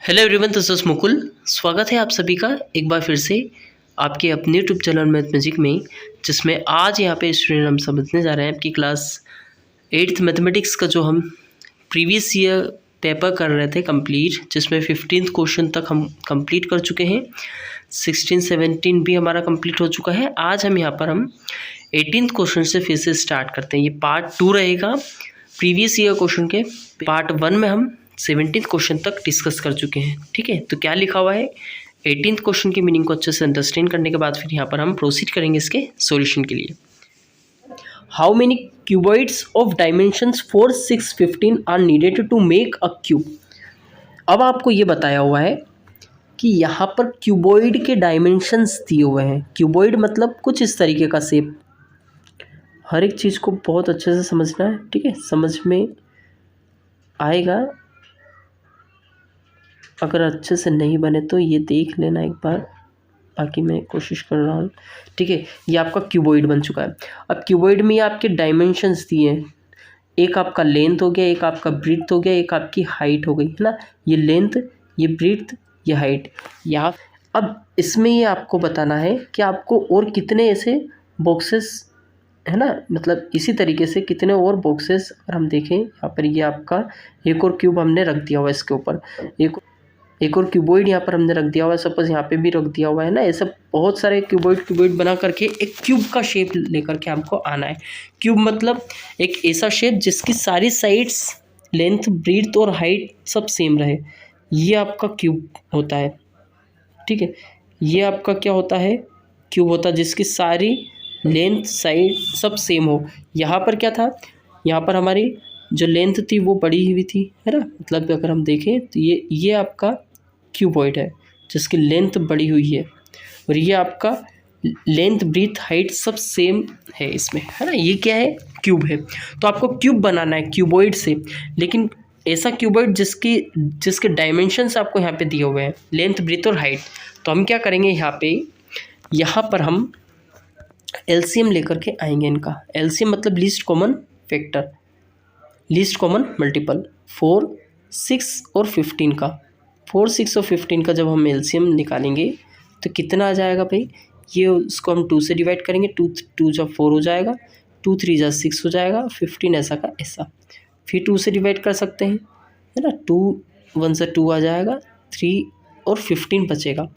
Hello everyone, this is Mukul. स्वागत है आप सभी का एक बार फिर से आपके अपने यूट्यूब चैनल मैथ मैजिक में, जिसमें आज यहाँ पे स्टूडेंट हम समझने जा रहे हैं आपकी क्लास 8th मैथमेटिक्स का जो हम प्रीवियस ईयर पेपर कर रहे थे कंप्लीट, जिसमें 15th क्वेश्चन तक हम कंप्लीट कर चुके हैं। 16, 17 भी हमारा कंप्लीट हो चुका है। आज हम यहाँ पर हम 18th क्वेश्चन से फिर से स्टार्ट करते हैं। ये पार्ट 2 रहेगा प्रीवियस ईयर क्वेश्चन के। पार्ट 1 में हम 17th क्वेश्चन तक डिस्कस कर चुके हैं। ठीक है, तो क्या लिखा हुआ है 18th क्वेश्चन की मीनिंग को अच्छे से अंडरस्टैंड करने के बाद फिर यहाँ पर हम प्रोसीड करेंगे इसके सॉल्यूशन के लिए। How many cuboids of dimensions 4, 6, 15 are needed to make a cube. अब आपको ये बताया हुआ है कि यहाँ पर क्यूबॉइड के डायमेंशंस दिए हुए हैं। क्यूबॉइड मतलब कुछ इस तरीके का शेप। हर एक चीज़ को बहुत अच्छे से समझना है, ठीक है, समझ में आएगा। अगर अच्छे से नहीं बने तो ये देख लेना एक बार, बाकी मैं कोशिश कर रहा हूँ। ठीक है, ये आपका क्यूबॉइड बन चुका है। अब क्यूबॉइड में आपके डायमेंशंस दिए हैं। एक आपका लेंथ हो गया, एक आपका ब्रीथ हो गया, एक आपकी हाइट हो गई, है ना। ये लेंथ, ये ब्रीथ, ये हाइट। यहाँ अब इसमें ये आपको बताना है कि आपको और कितने ऐसे बॉक्सेस, है ना, मतलब इसी तरीके से कितने और बॉक्सेस अगर हम देखें यहाँ पर, ये आपका एक और क्यूब हमने रख दिया हुआ है इसके ऊपर, एक और क्यूबॉइड यहाँ पर हमने रख दिया हुआ है, सपोज यहाँ पे भी रख दिया हुआ है ना। ऐसा बहुत सारे क्यूबॉइड बना करके एक क्यूब का शेप लेकर के हमको आना है। क्यूब मतलब एक ऐसा शेप जिसकी सारी साइड्स, लेंथ, ब्रीथ और हाइट सब सेम रहे। ये आपका क्यूब होता है। ठीक है, ये आपका क्या होता है, क्यूब होता है जिसकी सारी लेंथ, साइड सब सेम हो। यहाँ पर क्या था, यहाँ पर हमारी जो लेंथ थी वो बड़ी हुई थी, है ना। मतलब अगर हम देखें तो ये आपका क्यूबॉइड है जिसकी लेंथ बड़ी हुई है, और ये आपका लेंथ, ब्रीथ, हाइट सब सेम है इसमें, है ना। ये क्या है, क्यूब है। तो आपको क्यूब बनाना है क्यूबॉइड से, लेकिन ऐसा क्यूबॉइड जिसके डायमेंशंस आपको यहाँ पे दिए हुए हैं, लेंथ, ब्रीथ और हाइट। तो हम क्या करेंगे, यहाँ पर हम एलसीएम लेकर के आएंगे इनका। एलसीएम मतलब least common factor, least common multiple. 4, 6 और 15 का, 4, 6 और 15 का जब हम एलसीएम निकालेंगे तो कितना आ जाएगा भाई। ये उसको हम 2 से डिवाइड करेंगे, 2 जब 4 हो जाएगा, 2 3 जा 6 हो जाएगा, 15 ऐसा का ऐसा। फिर 2 से डिवाइड कर सकते हैं, है ना। 2 1 से 2 आ जाएगा, 3 और 15 बचेगा।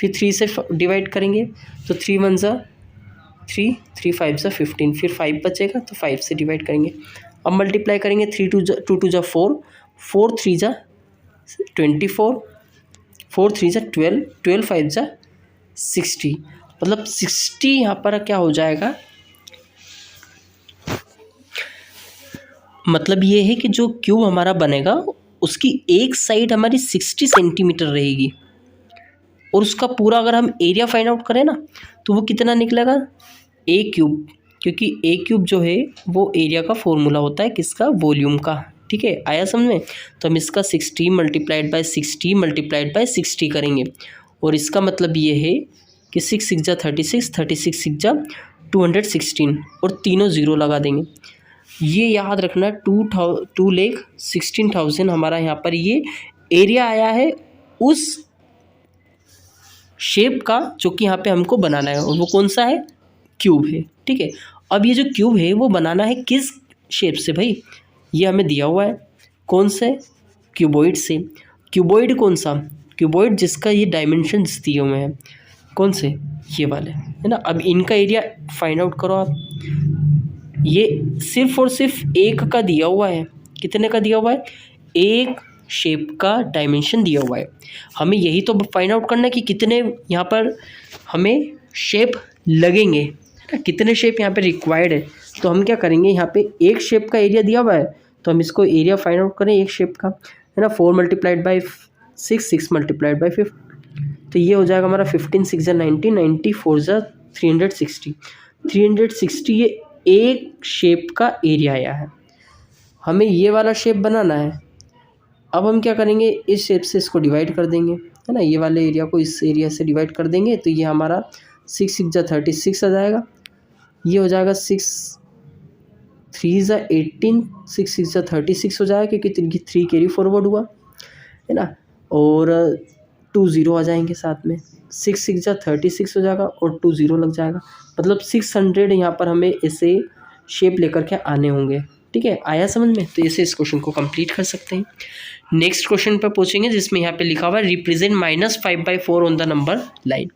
फिर 3 से डिवाइड करेंगे तो 3 1 जा 3, 3 5 जा 15, फिर 5 बचेगा तो 5 से डिवाइड करेंगे। अब मल्टीप्लाई करेंगे, 3 2 जा 4, 4 3 जा 24, 4 3 जा 12, 12 5 जा 60। मतलब 60 यहाँ पर क्या हो जाएगा, मतलब ये है कि जो क्यूब हमारा बनेगा उसकी एक साइड हमारी 60 सेंटीमीटर रहेगी, और उसका पूरा अगर हम एरिया फाइंड आउट करें ना तो वो कितना निकलेगा, ए क्यूब। क्योंकि ए क्यूब जो है वो एरिया का फॉर्मूला होता है, किसका, वॉल्यूम का। ठीक है, आया समझ में। तो हम इसका 60 मल्टीप्लाइड बाय 60 मल्टीप्लाइड बाय 60 करेंगे, और इसका मतलब ये है कि 6 6 जा 36, 36 6 जा 216, और तीनों ज़ीरो लगा देंगे। ये याद रखना, 2,16,000 हमारा यहाँ पर ये एरिया आया है उस शेप का जो कि यहाँ पे हमको बनाना है, और वो कौन सा है, क्यूब है। ठीक है, अब ये जो क्यूब है वो बनाना है किस शेप से भाई, ये हमें दिया हुआ है कौन से, क्यूबॉइड से। क्यूबॉइड कौन सा, क्यूबॉइड जिसका ये डायमेंशंस दिए हुए हैं, कौन से, ये वाले, है ना। अब इनका एरिया फाइंड आउट करो आप। ये सिर्फ और सिर्फ एक का दिया हुआ है, कितने का दिया हुआ है, एक शेप का डायमेंशन दिया हुआ है। हमें यही तो फाइंड आउट करना है कि कितने यहाँ पर हमें शेप लगेंगे, कितने शेप यहाँ पे रिक्वायर्ड है। तो हम क्या करेंगे, यहाँ पे एक शेप का एरिया दिया हुआ है तो हम इसको एरिया फाइंड आउट करें एक शेप का, है ना। 4 मल्टीप्लाइड बाई 6, 6 मल्टीप्लाइड बाई 5, तो ये हो जाएगा हमारा 15 6 जा 90, 90 4 जा 360, 360 ये एक शेप का एरिया आया है। हमें ये वाला शेप बनाना है। अब हम क्या करेंगे, इस शेप से इसको डिवाइड कर देंगे, है ना। ये वाले एरिया को इस एरिया से डिवाइड कर देंगे तो ये हमारा 6 6 जा 36 आ जाएगा। ये हो जाएगा 6 3 जा 18, 6 6 जा 36 हो जाएगा, क्योंकि 3 कैरी फॉरवर्ड हुआ, है ना। और 2 ज़ीरो आ जाएंगे साथ में, 6 6 जा 36 हो जाएगा और 2 ज़ीरो लग जाएगा, मतलब 600 यहाँ पर हमें ऐसे शेप लेकर के आने होंगे। ठीक है, आया समझ में? तो ऐसे इस क्वेश्चन को कंप्लीट कर सकते हैं। नेक्स्ट क्वेश्चन पर पूछेंगे जिसमें यहाँ पे लिखा हुआ है represent -5/4 on the number line.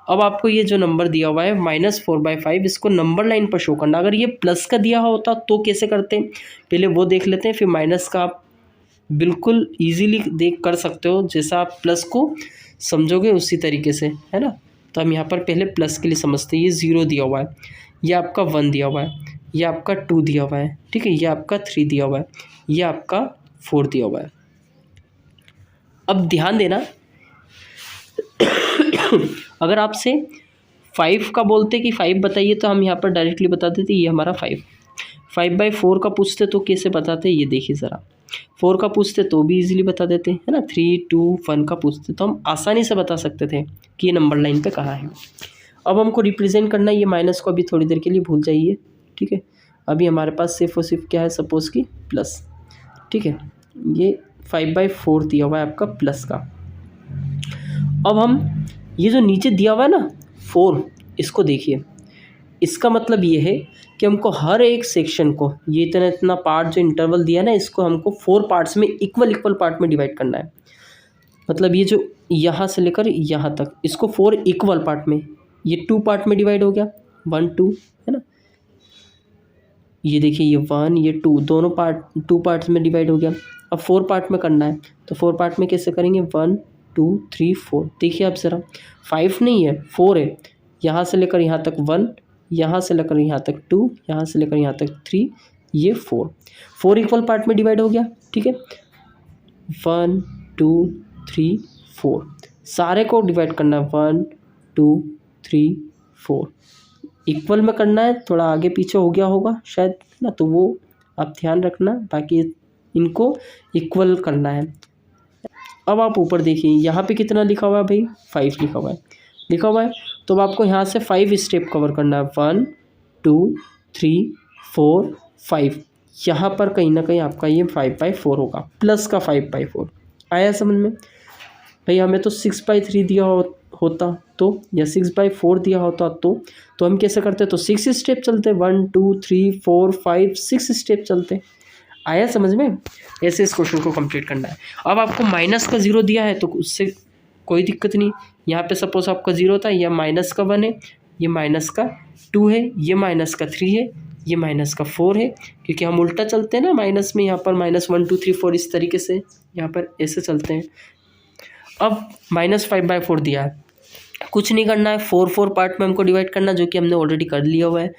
अब आपको ये जो नंबर दिया हुआ है -4/5, इसको नंबर लाइन पर शो करना। अगर ये प्लस का दिया होता तो कैसे करते हैं, पहले वो देख लेते हैं, फिर माइनस का आप बिल्कुल ईजीली देख कर सकते हो, जैसा आप प्लस को समझोगे उसी तरीके से, है ना। तो हम यहाँ पर पहले प्लस के लिए समझते हैं। ये 0 दिया हुआ है, ये आपका 1 दिया हुआ है, ये आपका 2 दिया हुआ है, ठीक है, ये आपका 3 दिया हुआ है, ये आपका 4 दिया हुआ है। अब ध्यान देना अगर आपसे 5 का बोलते कि 5 बताइए तो हम यहाँ पर डायरेक्टली बता देते ये हमारा 5/4 का पूछते तो कैसे बताते, ये देखिए ज़रा। 4 का पूछते तो भी इजीली बता देते, है ना। 3 2 1 का पूछते तो हम आसानी से बता सकते थे कि ये नंबर लाइन पे कहाँ है। अब हमको रिप्रेजेंट करना है, ये माइनस को अभी थोड़ी देर के लिए भूल जाइए, ठीक है। अभी हमारे पास सिर्फ और सिर्फ क्या है, सपोज़ कि प्लस, ठीक है। ये 5/4 दिया हुआ है आपका प्लस का। अब हम ये जो नीचे दिया हुआ है ना 4, इसको देखिए, इसका मतलब ये है कि हमको हर एक सेक्शन को, ये इतना इतना पार्ट जो इंटरवल दिया है ना, इसको हमको 4 पार्ट्स में इक्वल पार्ट में डिवाइड करना है। मतलब ये जो यहाँ से लेकर यहाँ तक, इसको 4 इक्वल पार्ट में, ये 2 पार्ट में डिवाइड हो गया, 1 2, है ना। ये देखिए ये 1 ये 2 दोनों पार्ट 2 पार्ट्स में डिवाइड हो गया। अब 4 पार्ट में करना है तो 4 पार्ट में कैसे करेंगे, 1 2 3 4। देखिए आप ज़रा, 5 नहीं है 4 है, यहाँ से लेकर यहाँ तक 1, यहाँ से लेकर यहाँ तक 2, यहाँ से लेकर यहाँ तक 3, ये 4 इक्वल पार्ट में डिवाइड हो गया, ठीक है। 1 2 3 4 सारे को डिवाइड करना है, 1 2 3 4 इक्वल में करना है। थोड़ा आगे पीछे हो गया होगा शायद ना, तो वो आप ध्यान रखना, बाकी इनको इक्वल करना है। अब आप ऊपर देखिए यहाँ पे कितना लिखा हुआ है भाई, 5 लिखा हुआ है। तो अब आपको यहाँ से 5 स्टेप कवर करना है, 1 2 3 4 5। यहाँ पर कहीं ना कहीं आपका ये 5/4 होगा, प्लस का 5/4 आया समझ में। भाई हमें तो 6/3 दिया होता तो, या 6/4 दिया होता तो हम कैसे करते, तो 6 स्टेप चलते, 1 2 3 4 5 6 स्टेप चलते। आया समझ में। ऐसे इस क्वेश्चन को कंप्लीट करना है। अब आपको माइनस का 0 दिया है तो उससे कोई दिक्कत नहीं, यहाँ पे सपोज आपका 0 था, यह माइनस का 1 है, ये माइनस का 2 है, ये माइनस का 3 है, ये माइनस का 4 है, क्योंकि हम उल्टा चलते हैं ना माइनस में, यहाँ पर -1 2 3 4 इस तरीके से यहाँ पर ऐसे चलते हैं। अब -5/4 दिया है, कुछ नहीं करना है, 4 पार्ट में हमको डिवाइड करना, जो कि हमने ऑलरेडी कर लिया हुआ है।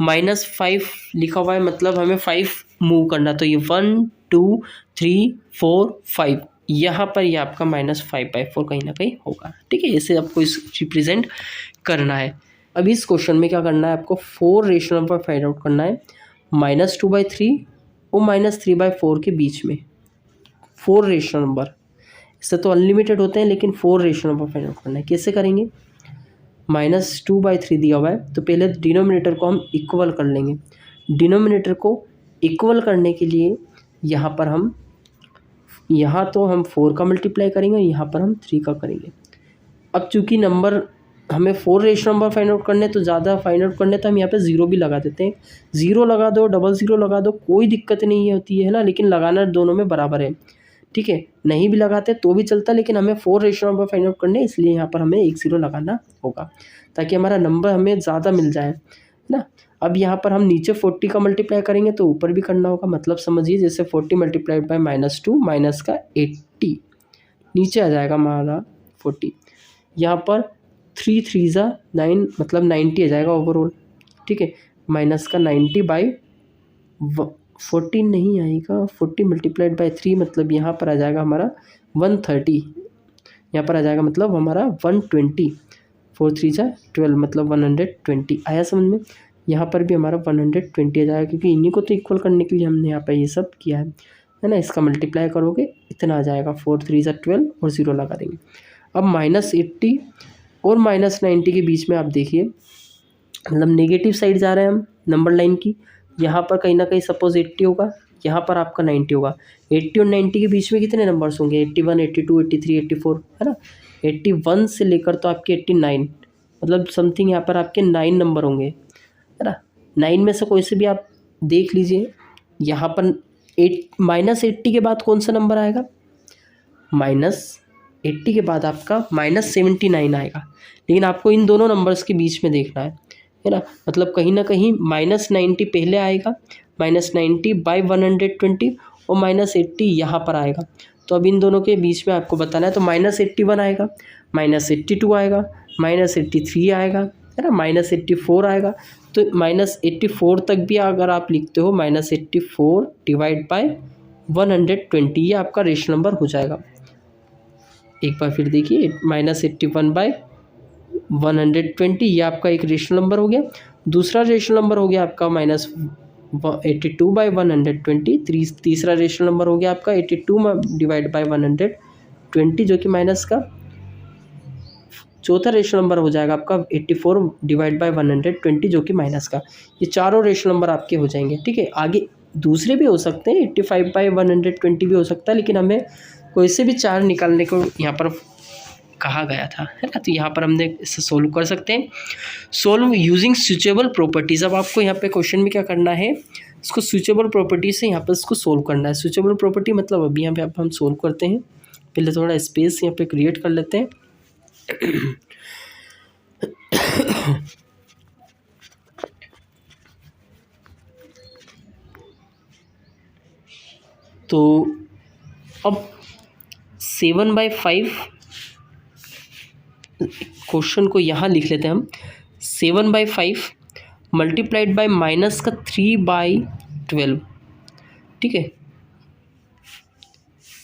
-5 लिखा हुआ है, मतलब हमें 5 मूव करना, तो ये 1 2 3 4 5 यहाँ पर ये आपका -5/4 कहीं ना कहीं होगा, ठीक है। ऐसे आपको इस रिप्रेजेंट करना है। अब इस क्वेश्चन में क्या करना है, आपको 4 रेशनल नंबर फाइंड आउट करना है, -2/3 और -3/4 के बीच में 4 रेशनल नंबर। इससे तो अनलिमिटेड होते हैं, लेकिन 4 रेशनल नंबर फाइंड आउट करना है। कैसे करेंगे, -2/3 दिया हुआ है तो पहले डिनोमिनेटर को हम इक्वल कर लेंगे। डिनोमिनेटर को इक्वल करने के लिए यहाँ पर हम, यहाँ तो हम 4 का मल्टीप्लाई करेंगे, यहाँ पर हम 3 का करेंगे। अब चूँकि नंबर हमें 4 रेशनल नंबर फाइंड आउट करने, तो ज़्यादा फाइंड आउट करने तो हम यहाँ पे 0 भी लगा देते हैं। 0 लगा दो, 00 लगा दो, कोई दिक्कत नहीं होती है ना, लेकिन लगाना दोनों में बराबर है, ठीक है। नहीं भी लगाते तो भी चलता, लेकिन हमें 4 रेशनल नंबर फाइंड आउट करने, इसलिए यहाँ पर हमें 1 0 लगाना होगा, ताकि हमारा नंबर हमें ज़्यादा मिल जाए ना। अब यहाँ पर हम नीचे 40 का मल्टीप्लाई करेंगे तो ऊपर भी करना होगा, मतलब समझिए जैसे 40 मल्टीप्लाइड बाय -2 माइनस का 80, नीचे आ जाएगा हमारा 40। यहाँ पर 3 3 जा 9, मतलब 90 आ जाएगा ओवरऑल, ठीक है। माइनस का 90/40 नहीं आएगा, 40 मल्टीप्लाइड बाय 3 मतलब यहाँ पर आ जाएगा हमारा 130, यहाँ पर आ जाएगा मतलब हमारा 120। 4 3 जा 12 मतलब 120 आया समझ में। यहाँ पर भी हमारा 120 आ जाएगा, क्योंकि इन्हीं को तो इक्वल करने के लिए हमने यहाँ पर ये सब किया है ना। इसका मल्टीप्लाई करोगे इतना आ जाएगा, 4 3 जा 12 और 0 लगा देंगे। अब -80 और -90 के बीच में आप देखिए, मतलब नेगेटिव साइड जा रहे हैं हम नंबर लाइन की, यहाँ पर कहीं ना कहीं सपोज 80 होगा, यहाँ पर आपका 90 होगा। 80 और 90 के बीच में कितने नंबर्स होंगे? 81, 82, 83, 84, है ना। 81 से लेकर तो आपके 89, मतलब समथिंग यहाँ पर आपके 9 नंबर होंगे, है ना। 9 में से कोई से भी आप देख लीजिए। यहाँ पर -80 के बाद कौन सा नंबर आएगा? -80 के बाद आपका -79 आएगा। लेकिन आपको इन दोनों नंबर्स के बीच में देखना है ना। मतलब कहीं ना कहीं -90 पहले आएगा, -90/120 और -80 यहाँ पर आएगा। तो अब इन दोनों के बीच में आपको बताना है। तो -81 आएगा, -82 आएगा, -83 आएगा, है ना, -84 आएगा। तो -84 तक भी अगर आप लिखते हो, -84 / 120, ये आपका रेशनल नंबर हो जाएगा। एक बार फिर देखिए, -81/120 ये आपका एक रेशनल नंबर हो गया। दूसरा रेशनल नंबर हो गया आपका -82/120। तीसरा रेशनल नंबर हो गया आपका 82/120, जो कि माइनस का। चौथा रेशनल नंबर हो जाएगा आपका 84/120, जो कि माइनस का। ये चारों रेशनल नंबर आपके हो जाएंगे, ठीक है। आगे दूसरे भी हो सकते हैं, 85/120 भी हो सकता है, लेकिन हमें कोई से भी 4 निकालने को यहाँ पर कहा गया था, है ना। तो यहाँ पर हमने इसे सोल्व कर सकते हैं। Solve using switchable properties. अब आपको यहाँ पे क्वेश्चन में क्या करना है, इसको स्विचेबल प्रॉपर्टी से यहाँ पर इसको सोल्व करना है। स्विचेबल प्रॉपर्टी मतलब अभी यहाँ पे हम सोल्व करते हैं। पहले थोड़ा स्पेस यहाँ पे क्रिएट कर लेते हैं। तो अब 7/5 क्वेश्चन को यहाँ लिख लेते हैं हम। 7/5 मल्टीप्लाइड बाय -3/12, ठीक है।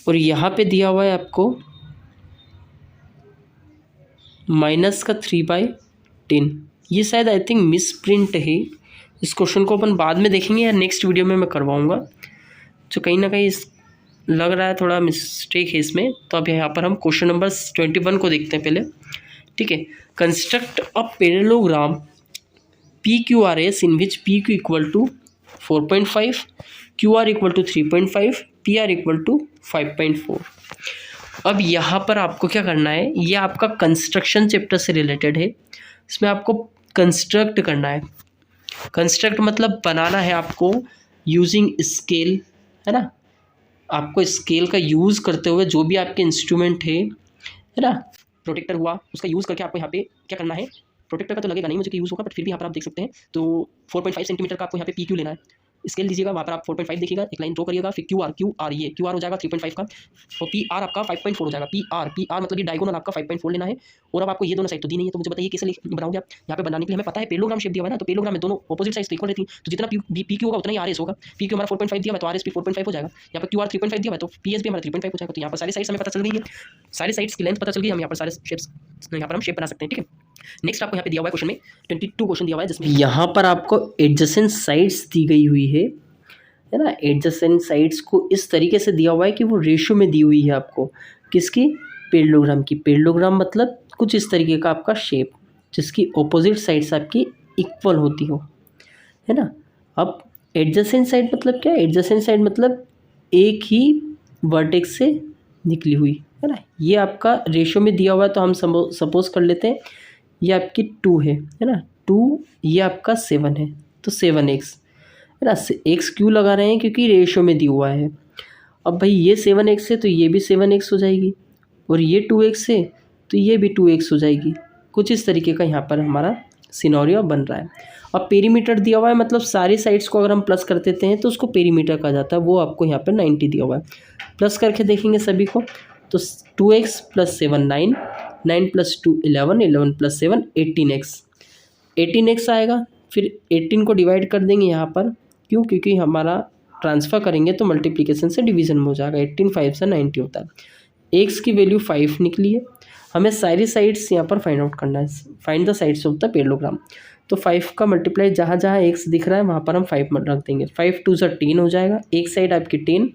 और यहाँ पे दिया हुआ है आपको -3/10। ये शायद आई थिंक मिस प्रिंट है। इस क्वेश्चन को अपन बाद में देखेंगे या नेक्स्ट वीडियो में मैं करवाऊँगा। जो कहीं ना कहीं लग रहा है थोड़ा मिस्टेक है इसमें। तो अब यहाँ पर हम क्वेश्चन नंबर 21 को देखते हैं पहले, ठीक है। Construct a parallelogram PQRS in which PQ equal to 4.5, QR equal to 3.5, PR equal to 5.4। अब यहाँ पर आपको क्या करना है, ये आपका कंस्ट्रक्शन चैप्टर से रिलेटेड है। इसमें आपको कंस्ट्रक्ट करना है। कंस्ट्रक्ट मतलब बनाना है आपको यूजिंग स्केल, है ना। आपको स्केल का यूज़ करते हुए जो भी आपके इंस्ट्रूमेंट है ना, प्रोटेक्टर हुआ, उसका यूज़ करके आपको यहाँ पे क्या करना है। प्रोटेक्टर का तो लगेगा नहीं मुझे कि यूज़ होगा, बट फिर भी यहाँ पर आप देख सकते हैं। तो 4.5 सेंटीमीटर का आपको यहाँ पे PQ लेना है। स्केल लीजिएगा, वहाँ पर आप 4.5 देखिएगा, एक लाइन ड्रॉ करिएगा, फिर QR ये QR हो जाएगा 3.5 का, और PR आपका 5.4 हो जाएगा। PR मतलब ये डायगोनल आपका 5.4 लेना है। और अब आपको ये दोनों साइड तो दी नहीं है, तो मुझे बताइए कैसे बनाओगे आप। यहाँ पे बनाने के लिए हमें पता है पैरेललोग्राम शेप दिया हुआ है ना, तो पैरेललोग्राम में दोनों ऑपोजिट साइड इक्वल रहती है। तो जितना PQ होगा उतना ही RS होगा। PQ हमारा 4.5 दिया है तो RS भी 4.5 हो जाएगा। यहाँ पर QR 3.5 दिया है तो PS भी हमारा 3.5 हो जाएगा। तो यहाँ पर सारी साइड्स हमें पता चल गई है, सारी साइड्स की लेंथ पता चल गई। हम यहाँ पर सारे शेप्स यहाँ पर हम शेप बना सकते हैं, ठीक है। नेक्स्ट आपको यहाँ पे दिया हुआ है क्वेश्चन में 22 क्वेश्चन दिया हुआ है, जिसमें यहाँ पर आपको एडजेसेंट साइड्स दी गई हुई है ना। एडजेसेंट साइड्स को इस तरीके से दिया हुआ है कि वो रेशियो में दी हुई है आपको, किसकी, पैरेललोग्राम की। पैरेललोग्राम मतलब कुछ इस तरीके का आपका शेप जिसकी ऑपोजिट साइड्स आपकी इक्वल होती हो, है ना। अब एडजेसेंट साइड मतलब क्या है, एडजेसेंट साइड मतलब एक ही वर्टेक्स से निकली हुई, है ना। ये आपका रेशियो में दिया हुआ है, तो हम सपोज कर लेते हैं ये आपकी 2 है ना। 2 ये आपका 7 है, तो 7x, है ना। x क्यों लगा रहे हैं, क्योंकि रेशियो में दिया हुआ है। अब भाई ये 7x है तो ये भी 7x हो जाएगी, और ये 2x है तो ये भी 2x हो जाएगी। कुछ इस तरीके का यहाँ पर हमारा सिनेरियो बन रहा है। अब पेरीमीटर दिया हुआ है, मतलब सारी साइड्स को अगर हम प्लस कर देते हैं तो उसको पेरीमीटर कहा जाता है। वो आपको यहाँ पर 90 दिया हुआ है। प्लस करके देखेंगे सभी को, तो 2x + 7 9, 9 + 2 11, 11 + 7 18x आएगा। फिर 18 को डिवाइड कर देंगे यहाँ पर, क्यों, क्योंकि हमारा ट्रांसफ़र करेंगे तो मल्टीप्लिकेशन से डिवीज़न में हो जाएगा। 18 5 से 90 होता है। x की वैल्यू 5 निकली है। हमें सारी साइड्स यहाँ पर फाइंड आउट करना है, find the sides of the parallelogram. तो 5 का मल्टीप्लाई जहाँ जहाँ x दिख रहा है वहाँ पर हम 5 रख देंगे। 5 2 = 10 हो जाएगा। एक साइड आपकी 10,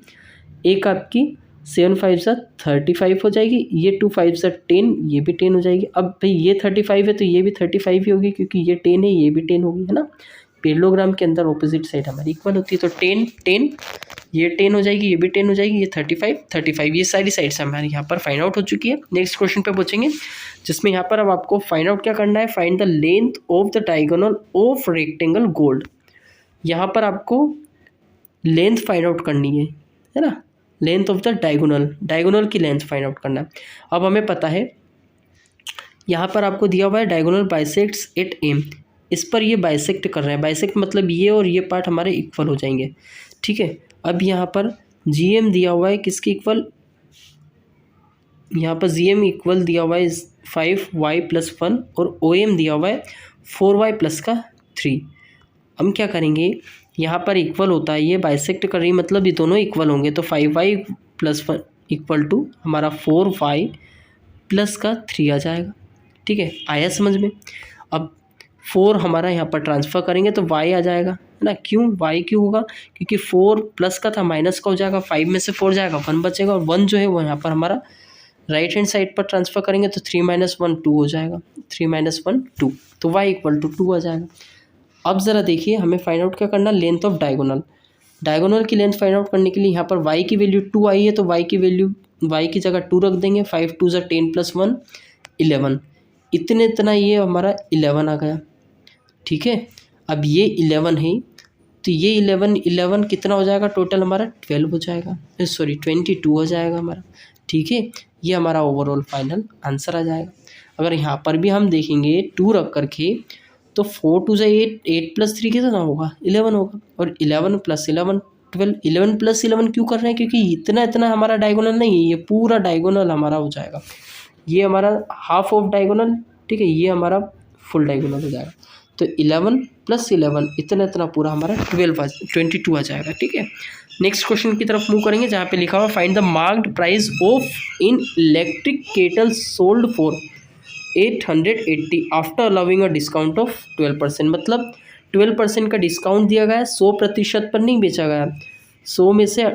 एक आपकी 7 5 = 35 हो जाएगी। ये 2 5 = 10, ये भी 10 हो जाएगी। अब भाई ये 35 है तो ये भी 35 ही होगी, क्योंकि ये 10 है, ये भी 10 होगी, है ना। पैरेललोग्राम के अंदर ऑपोजिट साइड हमारी इक्वल होती है, तो 10 10 ये 10 हो जाएगी, ये भी 10 हो जाएगी, ये 35 35, ये सारी साइड्स हमारी यहाँ पर फाइंड आउट हो चुकी है। नेक्स्ट क्वेश्चन पे पूछेंगे, जिसमें यहाँ पर अब आपको फाइंड आउट क्या करना है, find the length of the diagonal of rectangle gold. यहाँ पर आपको लेंथ फाइंड आउट करनी है ना, लेंथ ऑफ द डायगोनल की लेंथ फाइंड आउट करना है। अब हमें पता है यहाँ पर आपको दिया हुआ है डायगोनल बाइसेक्ट्स एट एम, इस पर ये बाइसेक्ट कर रहे हैं, बाइसेक्ट मतलब ये और ये पार्ट हमारे इक्वल हो जाएंगे, ठीक है। अब यहाँ पर जी एम दिया हुआ है किसकी इक्वल, यहाँ पर जी एम इक्वल दिया हुआ है 5y+1 और ओ एम दिया हुआ है 4y+3। हम क्या करेंगे, यहाँ पर इक्वल होता है, ये बाइसेक्ट कर रही मतलब ये दोनों इक्वल होंगे, तो 5y+1 इक्वल टू हमारा 4y+3 आ जाएगा, ठीक है। आया समझ में। अब 4 हमारा यहाँ पर ट्रांसफ़र करेंगे तो y आ जाएगा, है ना। क्यों y क्यों होगा, क्योंकि 4 प्लस का था माइनस का हो जाएगा, 5 में से 4 जाएगा 1 बचेगा, और 1 जो है वो यहाँ पर हमारा राइट हैंड साइड पर ट्रांसफ़र करेंगे तो 3 - 1 2 हो जाएगा, 3 - 1 2, तो y = 2 आ जाएगा। अब ज़रा देखिए हमें फाइंड आउट क्या करना, लेंथ ऑफ डायगोनल की लेंथ फाइंड आउट करने के लिए यहाँ पर y की वैल्यू 2 आई है, तो y की वैल्यू y की जगह 2 रख देंगे, 5 2 = 10 + 1 11, इतना ये हमारा 11 आ गया, ठीक है। अब ये 11 है, तो ये 11 कितना हो जाएगा, टोटल हमारा 12 हो जाएगा, सॉरी 22 हो जाएगा हमारा, ठीक है। ये हमारा ओवरऑल फाइनल आंसर आ जाएगा। अगर यहाँ पर भी हम देखेंगे 2 रख करके, तो 4 2 = 8, 8 + 3 कितना होगा, 11 होगा, और 11 + 11 12, 11 + 11 क्यों कर रहे हैं, क्योंकि इतना हमारा डायगोनल नहीं है, ये पूरा डायगोनल हमारा हो जाएगा, ये हमारा हाफ ऑफ डायगोनल, ठीक है, ये हमारा फुल डायगोनल हो जाएगा, तो 11 + 11 इतना पूरा हमारा 22 आ जाएगा, ठीक है। नेक्स्ट क्वेश्चन की तरफ मूव करेंगे, जहाँ पे लिखा हुआ find the marked price of in electric kettle sold for 880 after allowing a discount of 12%, मतलब 12% का डिस्काउंट दिया गया है, 100% पर नहीं बेचा गया, 100 में से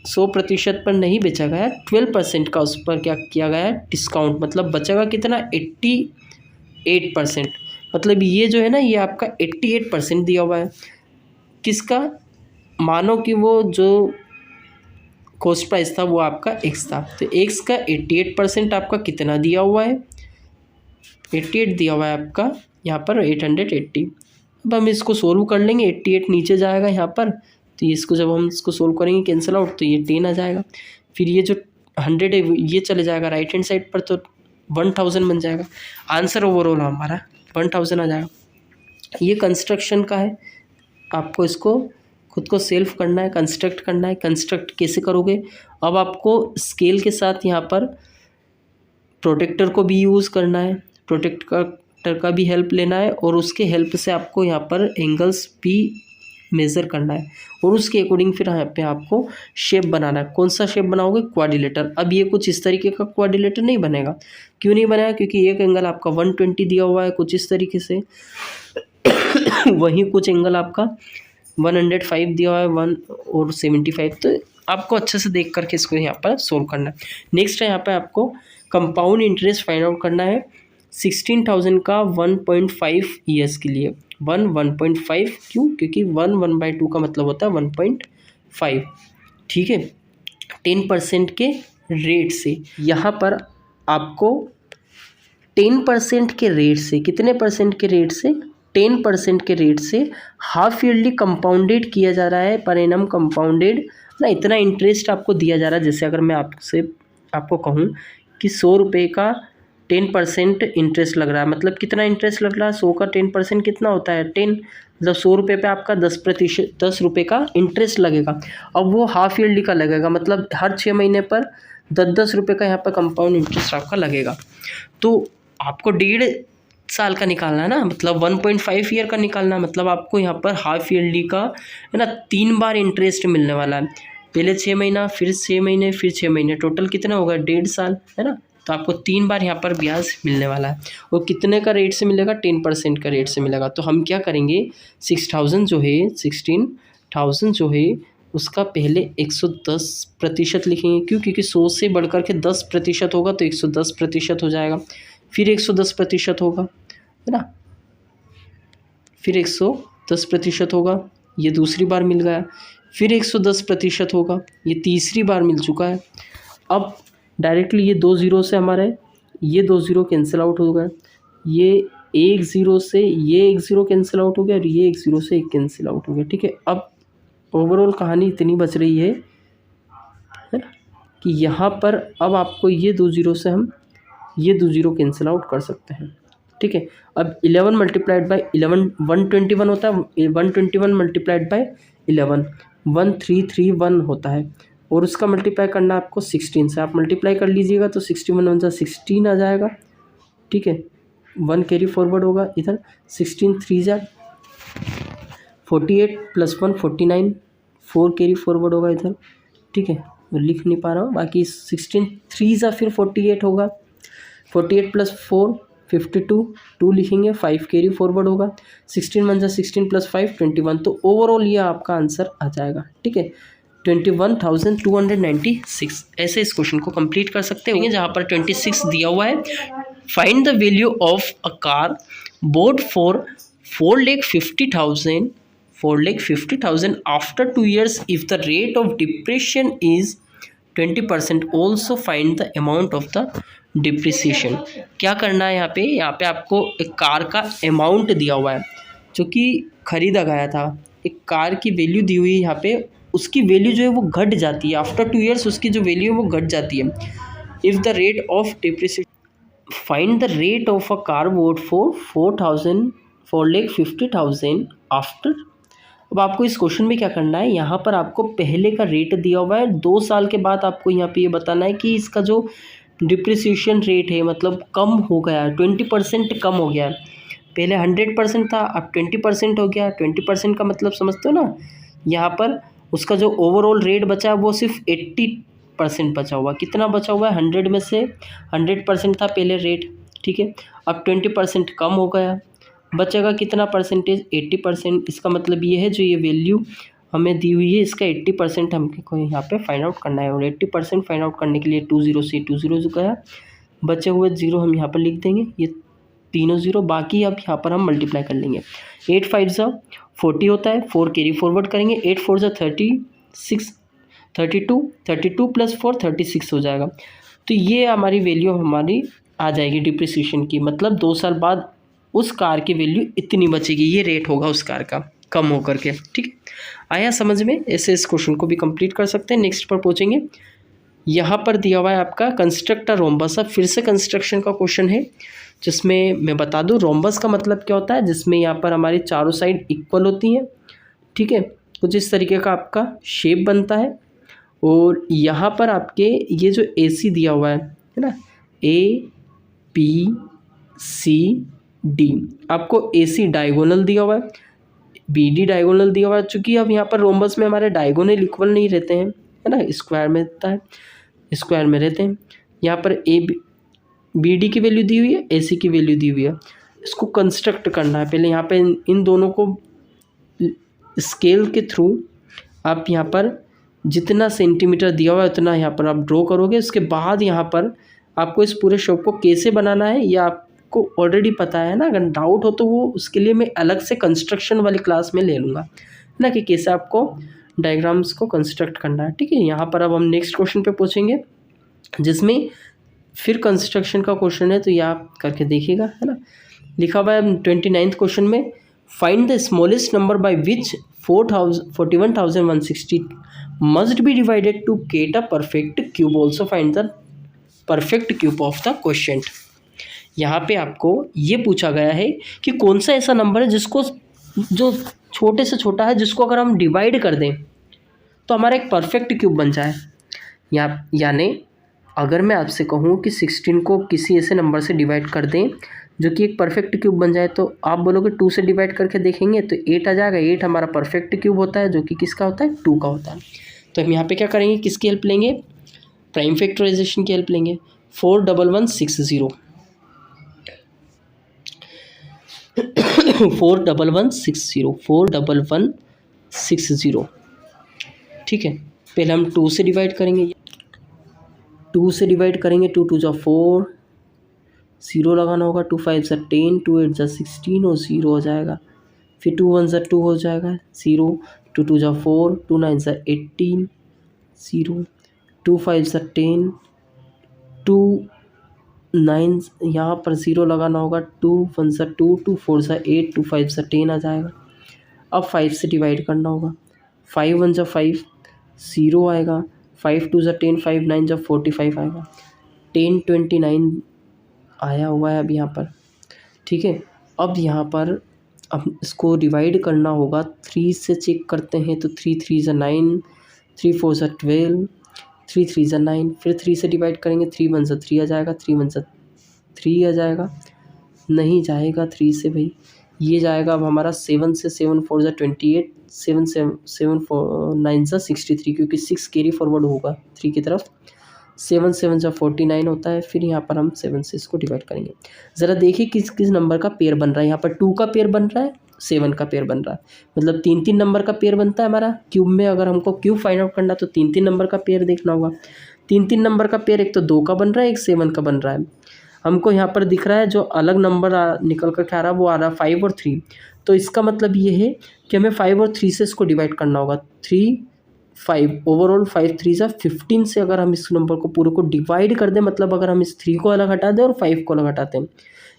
100% पर नहीं बेचा गया है, 12% का उस पर क्या किया गया है, डिस्काउंट, मतलब बचेगा कितना, 88%, मतलब ये जो है ना, ये आपका 88% दिया हुआ है, किसका, मानो कि वो जो कॉस्ट प्राइस था वो आपका x था, तो x का 88% आपका कितना दिया हुआ है, 88 दिया हुआ है आपका यहाँ पर 880। अब हम इसको सोल्व कर लेंगे, 88 नीचे जाएगा यहाँ पर, तो इसको जब हम इसको सोल्व करेंगे कैंसिल आउट, तो ये 10 आ जाएगा, फिर ये जो 100 है ये चले जाएगा राइट हैंड साइड पर, तो 1000 बन जाएगा, आंसर ओवरऑल हमारा 1000 आ जाएगा। ये कंस्ट्रक्शन का है, आपको इसको खुद को सेल्फ करना है, कंस्ट्रक्ट करना है। कंस्ट्रक्ट कैसे करोगे, अब आपको स्केल के साथ यहाँ पर प्रोटेक्टर को भी यूज़ करना है, प्रोटेक्टर का भी हेल्प लेना है, और उसके हेल्प से आपको यहाँ पर एंगल्स भी मेज़र करना है, और उसके अकॉर्डिंग फिर यहाँ पे आपको शेप बनाना है। कौन सा शेप बनाओगे, क्वाड्रिलेटर। अब ये कुछ इस तरीके का क्वाड्रिलेटर नहीं बनेगा, क्यों नहीं बनेगा, क्योंकि एक एंगल आपका 120 दिया हुआ है कुछ इस तरीके से, वहीं कुछ एंगल आपका 105 दिया हुआ है, 1 और 75, तो आपको अच्छे से देख करके इसको यहाँ पर सोल्व करना है। नेक्स्ट है यहाँ पे आपको कंपाउंड इंटरेस्ट फाइंड आउट करना है 16,000 का 1.5 ईयर्स के लिए, 1.5 क्यों, क्योंकि 1/2 का मतलब होता है 1.5, ठीक है। 10% के रेट से, यहाँ पर आपको 10% के रेट से, कितने परसेंट के रेट से, 10% के रेट से हाफ ईयरली कंपाउंडेड किया जा रहा है, पर एनम कंपाउंडेड ना, इतना इंटरेस्ट आपको दिया जा रहा है। जैसे अगर मैं आपको कहूँ कि 100 रुपये का 10% इंटरेस्ट लग रहा है, मतलब कितना इंटरेस्ट लग रहा है, 100 का 10% कितना होता है 10, मतलब 100 रुपये पे आपका 10 रुपये का इंटरेस्ट लगेगा। अब वो हाफ ईयरली का लगेगा, मतलब हर 6 महीने पर 10 रुपये का यहाँ पर कंपाउंड इंटरेस्ट आपका लगेगा। तो आपको 1.5 साल का निकालना है ना, मतलब 1.5 ईयर का निकालना है, मतलब आपको यहाँ पर हाफ ईयरली का है ना 3 बार इंटरेस्ट मिलने वाला है, पहले 6 महीना, फिर 6 महीने, फिर 6 महीने, टोटल कितना होगा 1.5 साल, है ना। तो आपको 3 बार यहाँ पर ब्याज मिलने वाला है, और कितने का रेट से मिलेगा, 10% का रेट से मिलेगा। तो हम क्या करेंगे, 16,000 जो है उसका पहले 110% लिखेंगे, क्यों, क्योंकि 100 से बढ़कर के 10% होगा, तो 110% हो जाएगा, फिर 110% होगा, है ना, फिर 10% होगा, ये दूसरी बार मिल गया। फिर 110% होगा, ये तीसरी बार मिल चुका है। अब डायरेक्टली ये 2 ज़ीरो से हमारे ये 2 ज़ीरो कैंसिल आउट हो गए, ये 1 ज़ीरो से ये 1 ज़ीरो कैंसिल आउट हो गया और ये 1 ज़ीरो से 1 कैंसिल आउट हो गया। ठीक है, अब ओवरऑल कहानी इतनी बच रही है ना, कि यहाँ पर अब आपको ये 2 ज़ीरो से हम ये 2 ज़ीरो कैंसिल आउट कर सकते हैं। ठीक है, अब 11 मल्टीप्लाइड बाई 11 121 होता है, 121 मल्टीप्लाइड बाई 11 1331 होता है, और उसका मल्टीप्लाई करना आपको 16 से। आप मल्टीप्लाई कर लीजिएगा तो 61 × 16 आ जाएगा। ठीक है, 1 कैरी फॉरवर्ड होगा इधर, 16 3 ज़ा 48 + 1 49, 4 कैरी फॉरवर्ड होगा इधर। ठीक है, मैं लिख नहीं पा रहा हूँ, बाकी 16 3 ज़ा फिर 48 होगा, 48 + 4 52, 2 लिखेंगे, 5 कैरी फॉरवर्ड होगा, 16 1 ज़ा 16 + 5 21। तो ओवरऑल ये आपका आंसर आ जाएगा। ठीक है, 21,296। ऐसे इस क्वेश्चन को कंप्लीट कर सकते हैं, जहाँ पर 26 दिया हुआ है। Find the value of a car board for 4,50,000 after 2 years if the rate of depression is 20%। Also find the amount of the depreciation. क्या करना है यहाँ पे आपको एक कार का अमाउंट दिया हुआ है जो कि खरीदा गया था, एक कार की वैल्यू दी हुई है यहाँ पे, उसकी वैल्यू जो है वो घट जाती है आफ्टर 2 years, उसकी जो वैल्यू है वो घट जाती है। If the rate of depreciation, find the rate of a car board for 4,50,000 after. अब आपको इस क्वेश्चन में क्या करना है, यहाँ पर आपको पहले का रेट दिया हुआ है, 2 साल के बाद आपको यहाँ पे ये बताना है कि इसका जो डिप्रिसिएशन रेट है मतलब कम हो गया है, 20% कम हो गया है। पहले 100% था, अब 20% हो गया। 20% का मतलब समझते हो ना, यहाँ पर उसका जो ओवरऑल रेट बचा है वो सिर्फ 80% बचा हुआ। कितना बचा हुआ है, 100 में से 100% था पहले रेट। ठीक है, अब 20% कम हो गया, बचेगा कितना परसेंटेज, 80%। इसका मतलब ये है जो ये वैल्यू हमें दी हुई है इसका 80% हमको यहाँ पे फाइंड आउट करना है, और 80% फाइंड आउट करने के लिए 2 ज़ीरो से 2 ज़ीरो गया, बचे हुए ज़ीरो हम यहाँ पर लिख देंगे, ये तीनों ज़ीरो। बाकी अब यहाँ पर हम मल्टीप्लाई कर लेंगे। 8 5 ज़ा 40 होता है, 4 कैरी फॉरवर्ड करेंगे, 8 4 ज़ा 36 32 32 + 4 36 हो जाएगा। तो ये हमारी वैल्यू हमारी आ जाएगी डिप्रिसिएशन की, मतलब 2 साल बाद उस कार की वैल्यू इतनी बचेगी, ये रेट होगा उस कार का कम होकर के। ठीक, आया समझ में? ऐसे इस क्वेश्चन को भी कंप्लीट कर सकते हैं। नेक्स्ट पर पहुँचेंगे, यहाँ पर दिया हुआ है आपका कंस्ट्रक्ट अ रोम्बस। अब फिर से कंस्ट्रक्शन का क्वेश्चन है, जिसमें मैं बता दूं रोम्बस का मतलब क्या होता है, जिसमें यहाँ पर हमारी चारों साइड इक्वल होती हैं। ठीक है, कुछ इस तरीके का आपका शेप बनता है, और यहाँ पर आपके ये जो AC दिया हुआ है ना, ABCD, आपको AC डायगोनल दिया हुआ है, BD डायगोनल दिया हुआ है। चूँकि अब यहाँ पर रोम्बस में हमारे डायगोनल इक्वल नहीं रहते हैं, है ना, स्क्वायर में रहता है, स्क्वायर में रहते हैं। यहाँ पर BD की वैल्यू दी हुई है, AC की वैल्यू दी हुई है। इसको कंस्ट्रक्ट करना है। पहले यहाँ पे इन दोनों को स्केल के थ्रू आप यहाँ पर जितना सेंटीमीटर दिया हुआ है उतना यहाँ पर आप ड्रॉ करोगे। उसके बाद यहाँ पर आपको इस पूरे शेप को कैसे बनाना है ये आपको ऑलरेडी पता है ना। अगर डाउट हो तो वो उसके लिए मैं अलग से कंस्ट्रक्शन वाली क्लास में ले लूँगा ना, कि कैसे आपको डायग्राम्स को कंस्ट्रक्ट करना है। ठीक है, यहाँ पर अब हम नेक्स्ट क्वेश्चन पे पहुँचेंगे, जिसमें फिर कंस्ट्रक्शन का क्वेश्चन है, तो ये आप करके देखिएगा, है ना। लिखा हुआ है 29th क्वेश्चन में, find the smallest number by which 41,160 must be divided to get a perfect cube. Also find the perfect cube of the question. यहाँ पे आपको ये पूछा गया है कि कौन सा ऐसा नंबर है जिसको जो छोटे से छोटा है, जिसको अगर हम डिवाइड कर दें तो हमारा एक परफेक्ट क्यूब बन जाए। यानी अगर मैं आपसे कहूँ कि 16 को किसी ऐसे नंबर से डिवाइड कर दें जो कि एक परफेक्ट क्यूब बन जाए, तो आप बोलोगे 2 से डिवाइड करके देखेंगे तो 8 आ जाएगा। 8 हमारा परफेक्ट क्यूब होता है, जो कि किसका होता है, 2 का होता है। तो हम यहाँ पे क्या करेंगे, किसकी हेल्प लेंगे, प्राइम फैक्टराइजेशन की हेल्प लेंगे। 41160 41160 ठीक है। पहले हम 2 से डिवाइड करेंगे, 2 से डिवाइड करेंगे, 2 2 जा 4, 0 लगाना होगा, 2 5 जा 10, 2 8 जा 16 और 0 हो जाएगा। फिर 2 1 ज़ा 2 हो जाएगा 0, 2 2 ज़ा 4, 2 9 ज़ा 18 0, 2 5 ज़ा 10, 2 9 यहाँ पर 0 लगाना होगा, 2 1 ज़ा 2, 2 4 ज़ा 8, 2 5 ज़ा 10 आ जाएगा। अब 5 से डिवाइड करना होगा, 5 1 ज़ा 5 0 आएगा, 5 2 ज़ा 10, 5 9 ज़ा 45 आएगा, 10 29 आया हुआ है अब यहाँ पर। ठीक है, अब यहाँ पर अब इसको डिवाइड करना होगा, 3 से चेक करते हैं तो 3 3 ज़ा 9, 3 4 ज़ा 12, 3 3 ज़ा 9, फिर 3 से डिवाइड करेंगे, 3 1 ज़ा 3 आ जाएगा, 3 1 ज़ा 3 आ जाएगा, नहीं जाएगा 3 से भाई, ये जाएगा अब हमारा 7 से, 7 4 ज़ा 28, 7 7 4 9 ज़ा 63, क्योंकि 6 कैरी फॉरवर्ड होगा 3 की तरफ, 7 7 ज़ा 49 होता है। फिर यहाँ पर हम 7 से इसको डिवाइड करेंगे। ज़रा देखिए किस किस नंबर का पेयर बन रहा है। यहाँ पर 2 का पेयर बन रहा है, 7 का पेयर बन रहा है, मतलब 3 नंबर का पेयर बनता है हमारा क्यूब में। अगर हमको क्यूब फाइंड आउट करना तो 3 नंबर का पेयर देखना होगा। 3 नंबर का पेयर एक तो 2 का बन रहा है, एक 7 का बन रहा है। हमको यहाँ पर दिख रहा है जो अलग नंबर निकल कर आ रहा है वो आ रहा है 5 और 3। तो इसका मतलब ये है कि हमें 5 और 3 से इसको डिवाइड करना होगा। 3 5 ओवरऑल 5 3 ज़ा 15 से अगर हम इस नंबर को पूरे को डिवाइड कर दें, मतलब अगर हम इस 3 को अलग हटा दें और 5 को अलग हटाते हैं,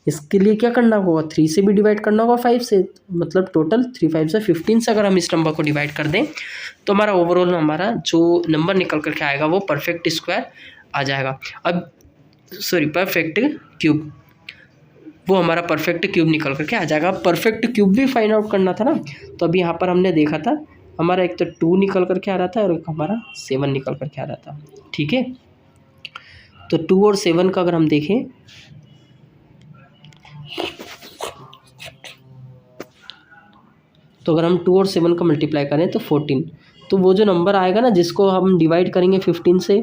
इसके लिए क्या करना होगा, 3 से भी डिवाइड करना होगा 5 से, मतलब टोटल 3 5 ज़ा 15 से अगर हम इस नंबर को डिवाइड कर दें तो हमारा ओवरऑल हमारा जो नंबर निकल करके आएगा वो परफेक्ट स्क्वायर आ जाएगा। अब सॉरी परफेक्ट क्यूब, वो हमारा परफेक्ट क्यूब निकल करके आ जाएगा। परफेक्ट क्यूब भी फाइंड आउट करना था ना, तो अभी यहाँ पर हमने देखा था हमारा एक तो 2 निकल करके आ रहा था और एक हमारा 7 निकल करके आ रहा था। ठीक है, तो 2 और 7 का अगर हम देखें तो अगर हम 2 और 7 का मल्टीप्लाई करें तो 14, तो वो जो नंबर आएगा ना जिसको हम डिवाइड करेंगे 15 से,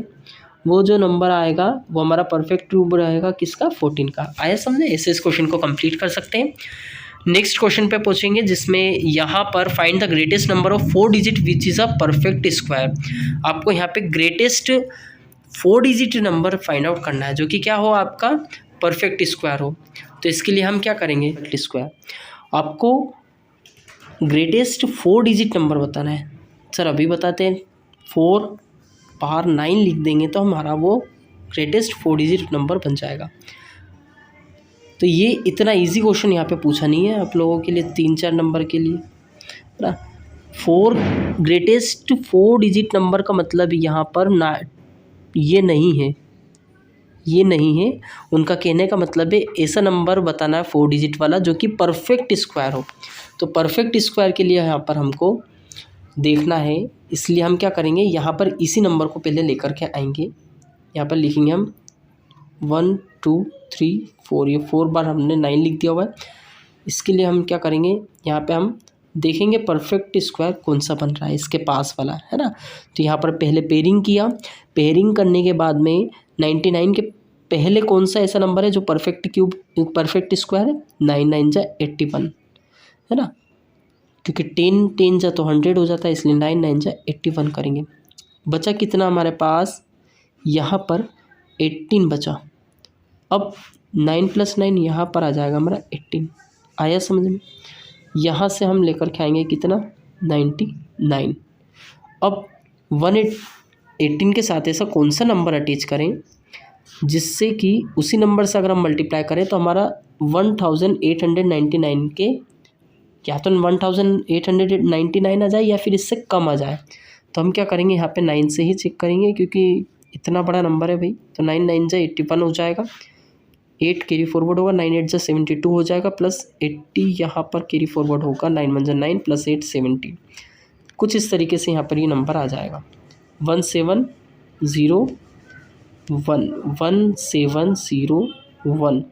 वो जो नंबर आएगा वो हमारा परफेक्ट क्यूब रहेगा किसका, 14 का। आया समझे? ऐसे इस क्वेश्चन को कंप्लीट कर सकते हैं। नेक्स्ट क्वेश्चन पे पूछेंगे जिसमें यहाँ पर find the greatest number of 4 digit which is a perfect square. आपको यहाँ पे greatest 4 digit number find out करना है जो कि क्या हो, आपका परफेक्ट स्क्वायर हो। तो इसके लिए हम क्या करेंगे, स्क्वायर आपको ग्रेटेस्ट 4 डिजिट नंबर बताना है। सर अभी बताते हैं, 4 बाहर 9 लिख देंगे तो हमारा वो ग्रेटेस्ट 4 डिजिट नंबर बन जाएगा। तो ये इतना इजी क्वेश्चन यहाँ पे पूछा नहीं है आप लोगों के लिए, 3-4 नंबर के लिए ना। 4 ग्रेटेस्ट 4 डिजिट नंबर का मतलब यहाँ पर ना ये नहीं है, ये नहीं है। उनका कहने का मतलब है ऐसा नंबर बताना है 4 डिजिट वाला जो कि परफेक्ट स्क्वायर हो। तो परफेक्ट स्क्वायर के लिए यहाँ पर हमको देखना है, इसलिए हम क्या करेंगे, यहाँ पर इसी नंबर को पहले लेकर के आएंगे। यहाँ पर लिखेंगे हम 1 2 3 4, ये 4 बार हमने 9 लिख दिया हुआ है। इसके लिए हम क्या करेंगे, यहाँ पे हम देखेंगे परफेक्ट स्क्वायर कौन सा बन रहा है, इसके पास वाला है ना। तो यहाँ पर पहले पेयरिंग किया, पेयरिंग करने के बाद में 99 के पहले कौन सा ऐसा नंबर है जो परफेक्ट क्यूब परफेक्ट स्क्वायर है, 9 9 जा 81 है ना, क्योंकि 10 10 जा तो 100 हो जाता है, इसलिए 9 9 जा 81 करेंगे। बचा कितना हमारे पास, यहाँ पर 18 बचा। अब 9 + 9 यहाँ पर आ जाएगा हमारा 18। आया समझ में? यहाँ से हम लेकर के आएंगे कितना, 99। अब 18 के साथ ऐसा कौन सा नंबर अटैच करें जिससे कि उसी नंबर से अगर हम मल्टीप्लाई करें तो हमारा 1899 के, या तो 1899 आ जाए या फिर इससे कम आ जाए। तो हम क्या करेंगे, यहाँ पे 9 से ही चेक करेंगे क्योंकि इतना बड़ा नंबर है भाई। तो 9 9 जा 81 हो जाएगा, 8 कैरी फॉरवर्ड होगा, 9 8 जा 72 हो जाएगा, प्लस 80 यहाँ पर कैरी फॉरवर्ड होगा, 9 1 जा 9 + 8 70। कुछ इस तरीके से यहाँ पर ये नंबर आ जाएगा 1701 1701।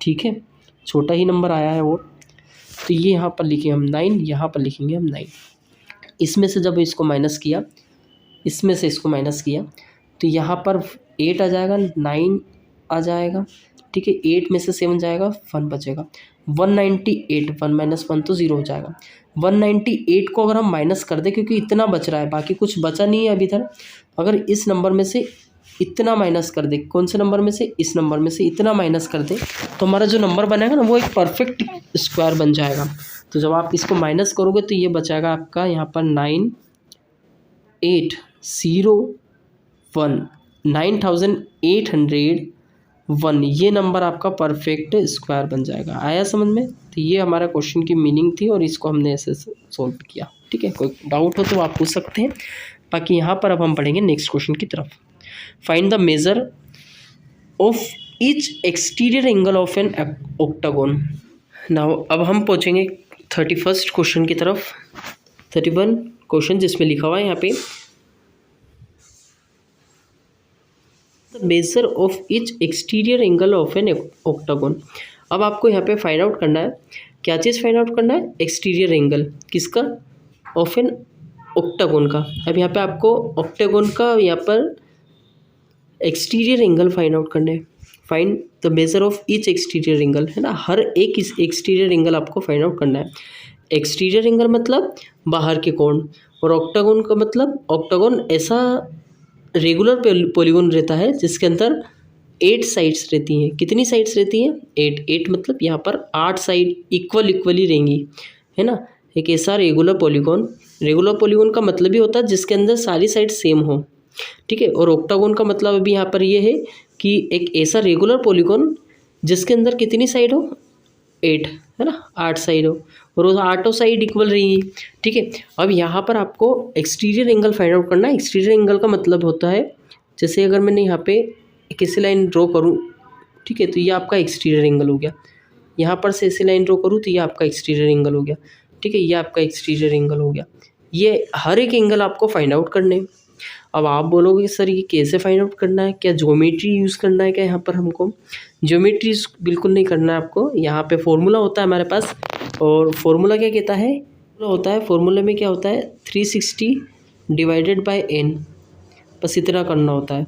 ठीक है, छोटा ही नंबर आया है वो। तो ये यहाँ पर लिखे हम 9, यहाँ पर लिखेंगे हम 9। इसमें से जब इसको माइनस किया, इसमें से इसको माइनस किया तो यहाँ पर 8 आ जाएगा, 9 आ जाएगा। ठीक है, 8 में से 7 जाएगा, 1 बचेगा। 198, 1 - 1 तो 0 हो जाएगा। 198 को अगर हम माइनस कर दें, क्योंकि इतना बच रहा है, बाकी कुछ बचा नहीं है अभी तक, अगर इस नंबर में से इतना माइनस कर दे, कौन से नंबर में से, इस नंबर में से इतना माइनस कर दे, तो हमारा जो नंबर बनेगा ना वो एक परफेक्ट स्क्वायर बन जाएगा। तो जब आप इसको माइनस करोगे तो ये बचाएगा आपका यहाँ पर 9801 ये नंबर आपका परफेक्ट स्क्वायर बन जाएगा। आया समझ में? तो ये हमारा क्वेश्चन की मीनिंग थी और इसको हमने ऐसे सोल्व किया। ठीक है, कोई डाउट हो तो आप पूछ सकते हैं। बाकी यहाँ पर अब हम पढ़ेंगे नेक्स्ट क्वेश्चन की तरफ। Find the measure of each exterior angle of an octagon. Now अब हम पहुँचेंगे 31st क्वेश्चन की तरफ। 31 क्वेश्चन जिसमें लिखा हुआ है यहाँ पे measure of each exterior angle of an octagon. अब आपको यहाँ पे फाइंड आउट करना है, क्या चीज़ फाइंड आउट करना है? एक्सटीरियर एंगल किसका? ऑफ एन ऑक्टागोन का। अब यहाँ पे आपको ऑक्टागोन का यहाँ पर एक्सटीरियर एंगल फाइंड आउट करना है। Find the measure of each exterior angle, है ना, हर एक इस एक्सटीरियर एंगल आपको फाइंड आउट करना है। एक्सटीरियर एंगल मतलब बाहर के कोण, और ऑक्टागोन का मतलब ऑक्टागोन ऐसा रेगुलर पॉलीगोन रहता है जिसके अंदर 8 साइड्स रहती हैं। कितनी साइड्स रहती हैं? 8 मतलब यहाँ पर 8 साइड इक्वली रहेंगी, है ना। एक ऐसा रेगुलर पॉलीगोन का मतलब ही होता है जिसके अंदर सारी साइड सेम हो। ठीक है, और ऑक्टागोन का मतलब अभी यहाँ पर ये है कि एक ऐसा रेगुलर पॉलीगोन जिसके अंदर कितनी साइड हो? 8, है ना, 8 साइड हो और वो 8 साइड इक्वल रहेंगी। ठीक है, अब यहाँ पर आपको एक्सटीरियर एंगल फाइंड आउट करना है। एक्सटीरियर एंगल का मतलब होता है, जैसे अगर मैंने यहाँ पे किसी लाइन ड्रॉ करूँ, ठीक है, तो ये आपका एक्सटीरियर एंगल हो गया। यहाँ पर से ऐसी लाइन ड्रॉ करूँ तो ये आपका एक्सटीरियर एंगल हो गया। ठीक है, ये आपका एक्सटीरियर एंगल हो गया। ये हर एक एंगल आपको फाइंड आउट करने हैं। अब आप बोलोगे सर ये कैसे फाइंड आउट करना है? क्या ज्योमेट्री यूज़ करना है क्या यहाँ पर हमको? ज्योमेट्री बिल्कुल नहीं करना है आपको। यहाँ पे फॉर्मूला होता है हमारे पास, और फॉर्मूला क्या कहता है? फॉर्मूले में क्या होता है? 360 डिवाइडेड बाय n, बस इतना करना होता है।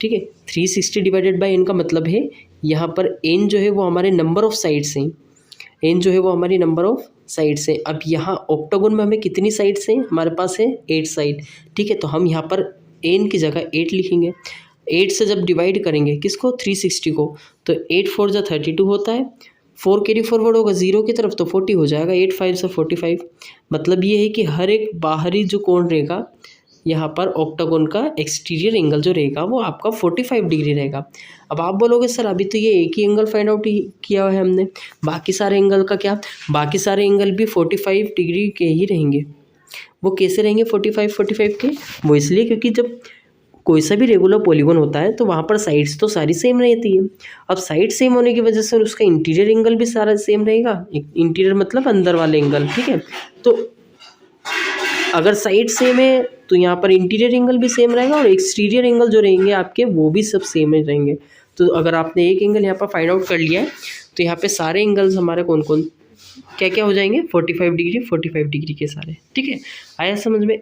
ठीक है, 360 डिवाइडेड बाय n का मतलब है यहाँ पर n जो है वो हमारे नंबर ऑफ साइड्स हैं। n जो है वो हमारी नंबर ऑफ साइड्स है। अब यहाँ ऑक्टागोन में हमें कितनी साइड्स हैं? हमारे पास है 8 साइड। ठीक है, तो हम यहाँ पर n की जगह 8 लिखेंगे। 8 से जब डिवाइड करेंगे किसको? 360 को, तो 8 4 जा 32 होता है। 4 कैरी फॉरवर्ड होगा 0 की तरफ तो 40 हो जाएगा। 8 5 से 45। मतलब ये है कि हर एक बाहरी जो कोण रहेगा यहाँ पर ऑक्टागोन का एक्सटीरियर एंगल जो रहेगा वो आपका 45 डिग्री रहेगा। अब आप बोलोगे सर अभी तो ये एक ही एंगल फाइंड आउट किया हुआ है हमने, बाकी सारे एंगल का क्या? बाकी सारे एंगल भी 45 डिग्री के ही रहेंगे। वो कैसे रहेंगे 45 के? वो इसलिए क्योंकि जब कोई सा भी रेगुलर पॉलीगोन होता है तो वहाँ पर साइड्स तो सारी सेम रहती है। अब साइड सेम होने की वजह से उसका इंटीरियर एंगल भी सारा सेम रहेगा। इंटीरियर मतलब अंदर वाले एंगल। ठीक है, तो अगर साइड सेम है तो यहाँ पर इंटीरियर एंगल भी सेम रहेगा और एक्सटीरियर एंगल जो रहेंगे आपके वो भी सब सेम ही रहेंगे। तो अगर आपने एक एंगल यहाँ पर फाइंड आउट कर लिया है तो यहाँ पे सारे एंगल्स हमारे कौन कौन क्या क्या हो जाएंगे? 45 डिग्री के सारे। ठीक है, आया समझ में?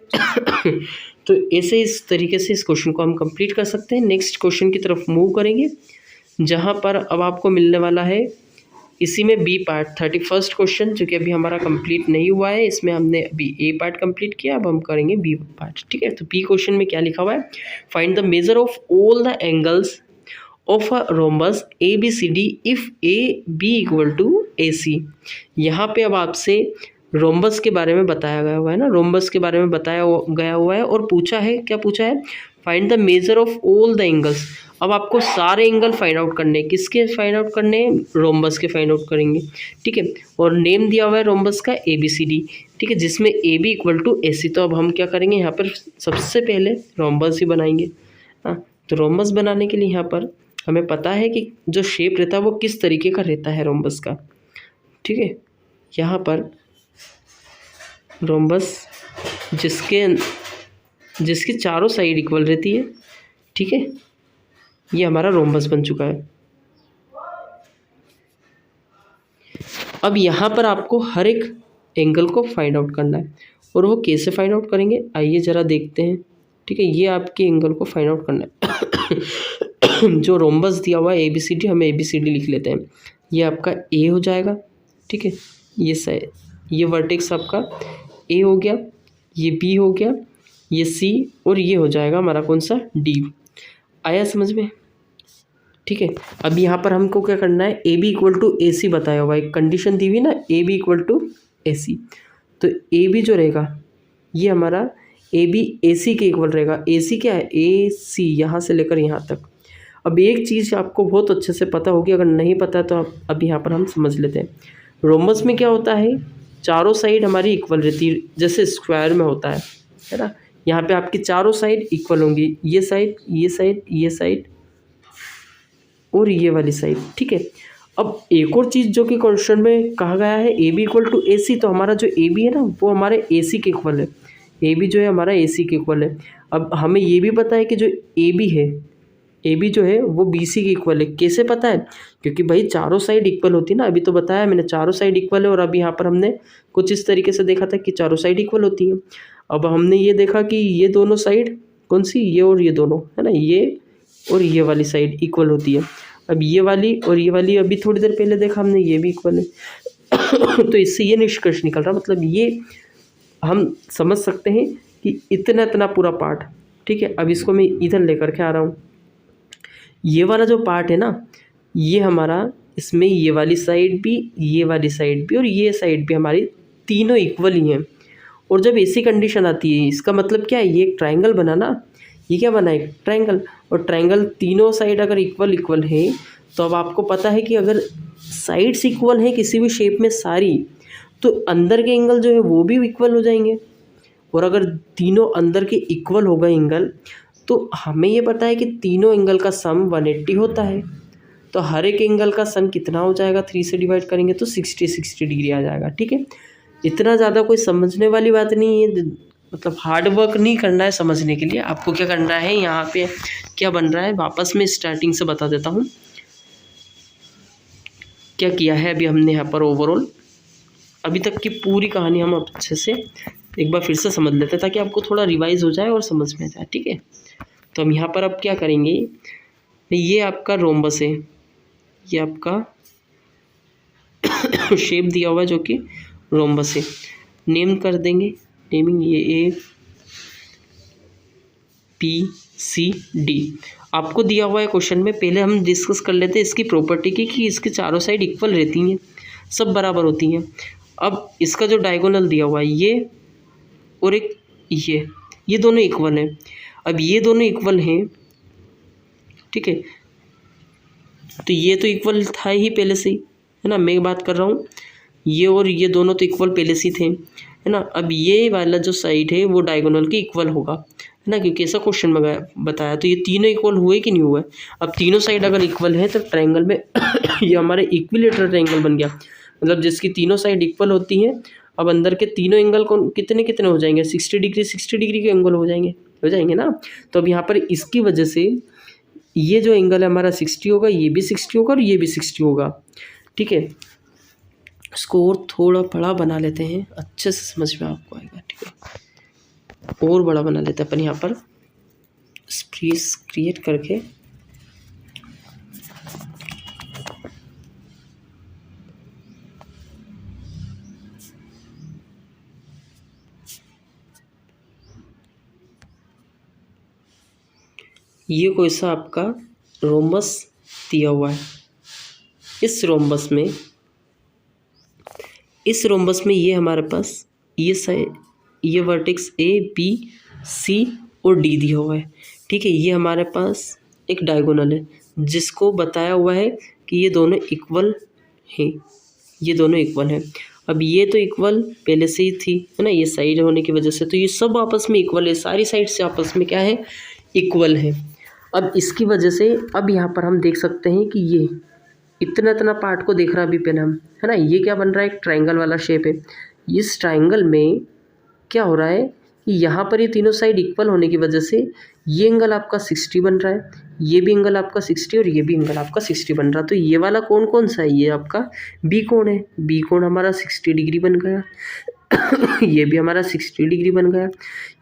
तो ऐसे इस तरीके से इस क्वेश्चन को हम कंप्लीट कर सकते हैं। नेक्स्ट क्वेश्चन की तरफ मूव करेंगे, जहाँ पर अब आपको मिलने वाला है इसी में बी पार्ट 31st क्वेश्चन, जो कि अभी हमारा कंप्लीट नहीं हुआ है। इसमें हमने अभी ए पार्ट कंप्लीट किया, अब हम करेंगे बी पार्ट। ठीक है, तो बी क्वेश्चन में क्या लिखा हुआ है? Find the measure of all the angles of a rhombus A B C D if A B equal to A C. यहाँ पे अब आपसे रोम्बस के बारे में बताया गया हुआ है ना, रोम्बस के बारे में बताया गया हुआ है और पूछा है, क्या पूछा है? Find the measure of all the angles. अब आपको सारे एंगल फाइंड आउट करने, किसके फाइंड आउट करने? रोम्बस के फाइंड आउट करेंगे। ठीक है, और नेम दिया हुआ है रोम्बस का ए बी सी डी। ठीक है, जिसमें ए बी इक्वल टू ए सी। तो अब हम क्या करेंगे? यहाँ पर सबसे पहले रोम्बस ही बनाएंगे। हाँ, तो रोम्बस बनाने के लिए यहाँ पर हमें पता है कि जो शेप रहता है वो किस तरीके का रहता है रोम्बस का। ठीक है, यहाँ पर रोम्बस जिसकी चारों साइड इक्वल रहती है। ठीक है, ये हमारा रोम्बस बन चुका है। अब यहाँ पर आपको हर एक एंगल को फाइंड आउट करना है, और वो कैसे फाइंड आउट करेंगे आइए ज़रा देखते हैं। ठीक है, ये आपके एंगल को फाइंड आउट करना है। जो रोम्बस दिया हुआ है ए बी सी डी, हम ए बी सी डी लिख लेते हैं। ये आपका ए हो जाएगा। ठीक है, ये वर्टेक्स आपका ए हो गया, ये बी हो गया, ये सी, और ये हो जाएगा हमारा कौन सा? डी। आया समझ में? ठीक है, अब यहाँ पर हमको क्या करना है? A B equal to A C बताया हुआ है, कंडीशन दी हुई ना, A B equal to AC। तो AB जो रहेगा ये हमारा AB AC के इक्वल रहेगा। AC क्या है? AC यहाँ से लेकर यहाँ तक। अब एक चीज़ आपको बहुत अच्छे से पता होगी, अगर नहीं पता तो आप अब यहाँ पर हम समझ लेते हैं। रोम्बस में क्या होता है, चारों साइड हमारी इक्वल रहती है, जैसे स्क्वायर में होता है ना। यहाँ पे आपकी चारों साइड इक्वल होंगी, ये साइड, ये साइड, ये साइड और ये वाली साइड, ठीक है। अब एक और चीज़ जो कि क्वेश्चन में कहा गया है AB इक्वल टू AC, तो हमारा जो AB है ना वो हमारे AC के इक्वल है। AB जो है हमारा AC के इक्वल है। अब हमें ये भी पता है कि जो AB है, AB जो है वो BC के इक्वल है। कैसे पता है? क्योंकि भाई चारों साइड इक्वल होती है ना, अभी तो बताया मैंने चारों साइड इक्वल है, और अभी यहाँ पर हमने कुछ इस तरीके से देखा था कि चारों साइड इक्वल होती हैं। अब हमने ये देखा कि ये दोनों साइड कौन सी, ये और ये दोनों, है ना, ये और ये वाली साइड इक्वल होती है। अब ये वाली और ये वाली अभी थोड़ी देर पहले देखा हमने, ये भी इक्वल है। तो इससे ये निष्कर्ष निकल रहा, मतलब ये हम समझ सकते हैं कि इतना इतना पूरा पार्ट, ठीक है। अब इसको मैं इधर लेकर के आ रहा हूँ। ये वाला जो पार्ट है ना, ये हमारा, इसमें ये वाली साइड भी, ये वाली साइड भी और ये साइड भी हमारी तीनों इक्वल ही हैं। और जब ऐसी कंडीशन आती है, इसका मतलब क्या है, ये एक ट्रायंगल बना ना, ये क्या बना, एक ट्रायंगल। और ट्रायंगल तीनों साइड अगर इक्वल है, तो अब आपको पता है कि अगर साइड्स इक्वल है किसी भी शेप में सारी, तो अंदर के एंगल जो है वो भी इक्वल हो जाएंगे। और अगर तीनों अंदर के इक्वल हो गए एंगल, तो हमें ये पता है कि तीनों एंगल का सम 180 होता है। तो हर एक एंगल का सम कितना हो जाएगा, 3 से डिवाइड करेंगे तो 60 डिग्री आ जाएगा, ठीक है। इतना ज़्यादा कोई समझने वाली बात नहीं है, मतलब हार्ड वर्क नहीं करना है समझने के लिए। आपको क्या करना है, यहाँ पे क्या बन रहा है, वापस मैं स्टार्टिंग से बता देता हूँ क्या किया है अभी हमने यहाँ पर। ओवरऑल अभी तक की पूरी कहानी हम अच्छे से एक बार फिर से समझ लेते हैं, ताकि आपको थोड़ा रिवाइज हो जाए और समझ में आ जाए, ठीक है। तो हम यहाँ पर अब क्या करेंगे, ये आपका रोम्बस है, ये आपका शेप दिया हुआ है जो कि रोम्बस है। नेम कर देंगे, नेमिंग ये ABCD आपको दिया हुआ है क्वेश्चन में। पहले हम डिस्कस कर लेते हैं इसकी प्रॉपर्टी की, कि इसके चारों साइड इक्वल रहती हैं, सब बराबर होती हैं। अब इसका जो डायगोनल दिया हुआ है ये और एक ये दोनों इक्वल हैं। अब ये दोनों इक्वल हैं, ठीक है, तो ये तो इक्वल था ही पहले से ही, है ना, मैं बात कर रहा हूँ, ये और ये दोनों तो इक्वल पहले से थे, है ना। अब ये वाला जो साइड है वो डायगोनल के इक्वल होगा, है ना, क्योंकि ऐसा क्वेश्चन में बताया। तो ये तीनों इक्वल हुए कि नहीं हुए। अब तीनों साइड अगर इक्वल है तो ट्रायंगल में ये हमारे इक्विलेटरल ट्रायंगल बन गया, मतलब जिसकी तीनों साइड इक्वल होती हैं। अब अंदर के तीनों एंगल को कितने कितने हो जाएंगे, 60 डिग्री के एंगल हो जाएंगे ना। तो अब यहाँ पर इसकी वजह से ये जो एंगल है हमारा 60 होगा, ये भी 60 होगा और ये भी 60 होगा, ठीक है। इसको और थोड़ा बड़ा बना लेते हैं, अच्छे से समझ में आपको आएगा, ठीक है। और बड़ा बना लेते हैं अपन यहाँ पर स्पेस क्रिएट करके। ये कोई सा आपका रोम्बस दिया हुआ है। इस रोम्बस में ये हमारे पास ये वर्टेक्स ABC और D दिया हुआ है, ठीक है। ये हमारे पास एक डायगोनल है जिसको बताया हुआ है कि ये दोनों इक्वल हैं, ये दोनों इक्वल हैं। अब ये तो इक्वल पहले से ही थी, है ना, ये साइड होने की वजह से, तो ये सब आपस में इक्वल है, सारी साइड से आपस में क्या है, इक्वल है। अब इसकी वजह से अब यहाँ पर हम देख सकते हैं कि ये इतना पार्ट को देख रहा अभी पहले हम, है ना, ये क्या बन रहा है, एक ट्रायंगल वाला शेप है। इस ट्रायंगल में क्या हो रहा है कि यहाँ पर ये तीनों साइड इक्वल होने की वजह से ये एंगल आपका 60 बन रहा है, ये भी एंगल आपका 60 और ये भी एंगल आपका 60 बन रहा है। तो ये वाला कोण कौन सा है, ये आपका बी कोण है। बी कोण हमारा 60 डिग्री बन गया। ये भी हमारा 60 डिग्री बन गया,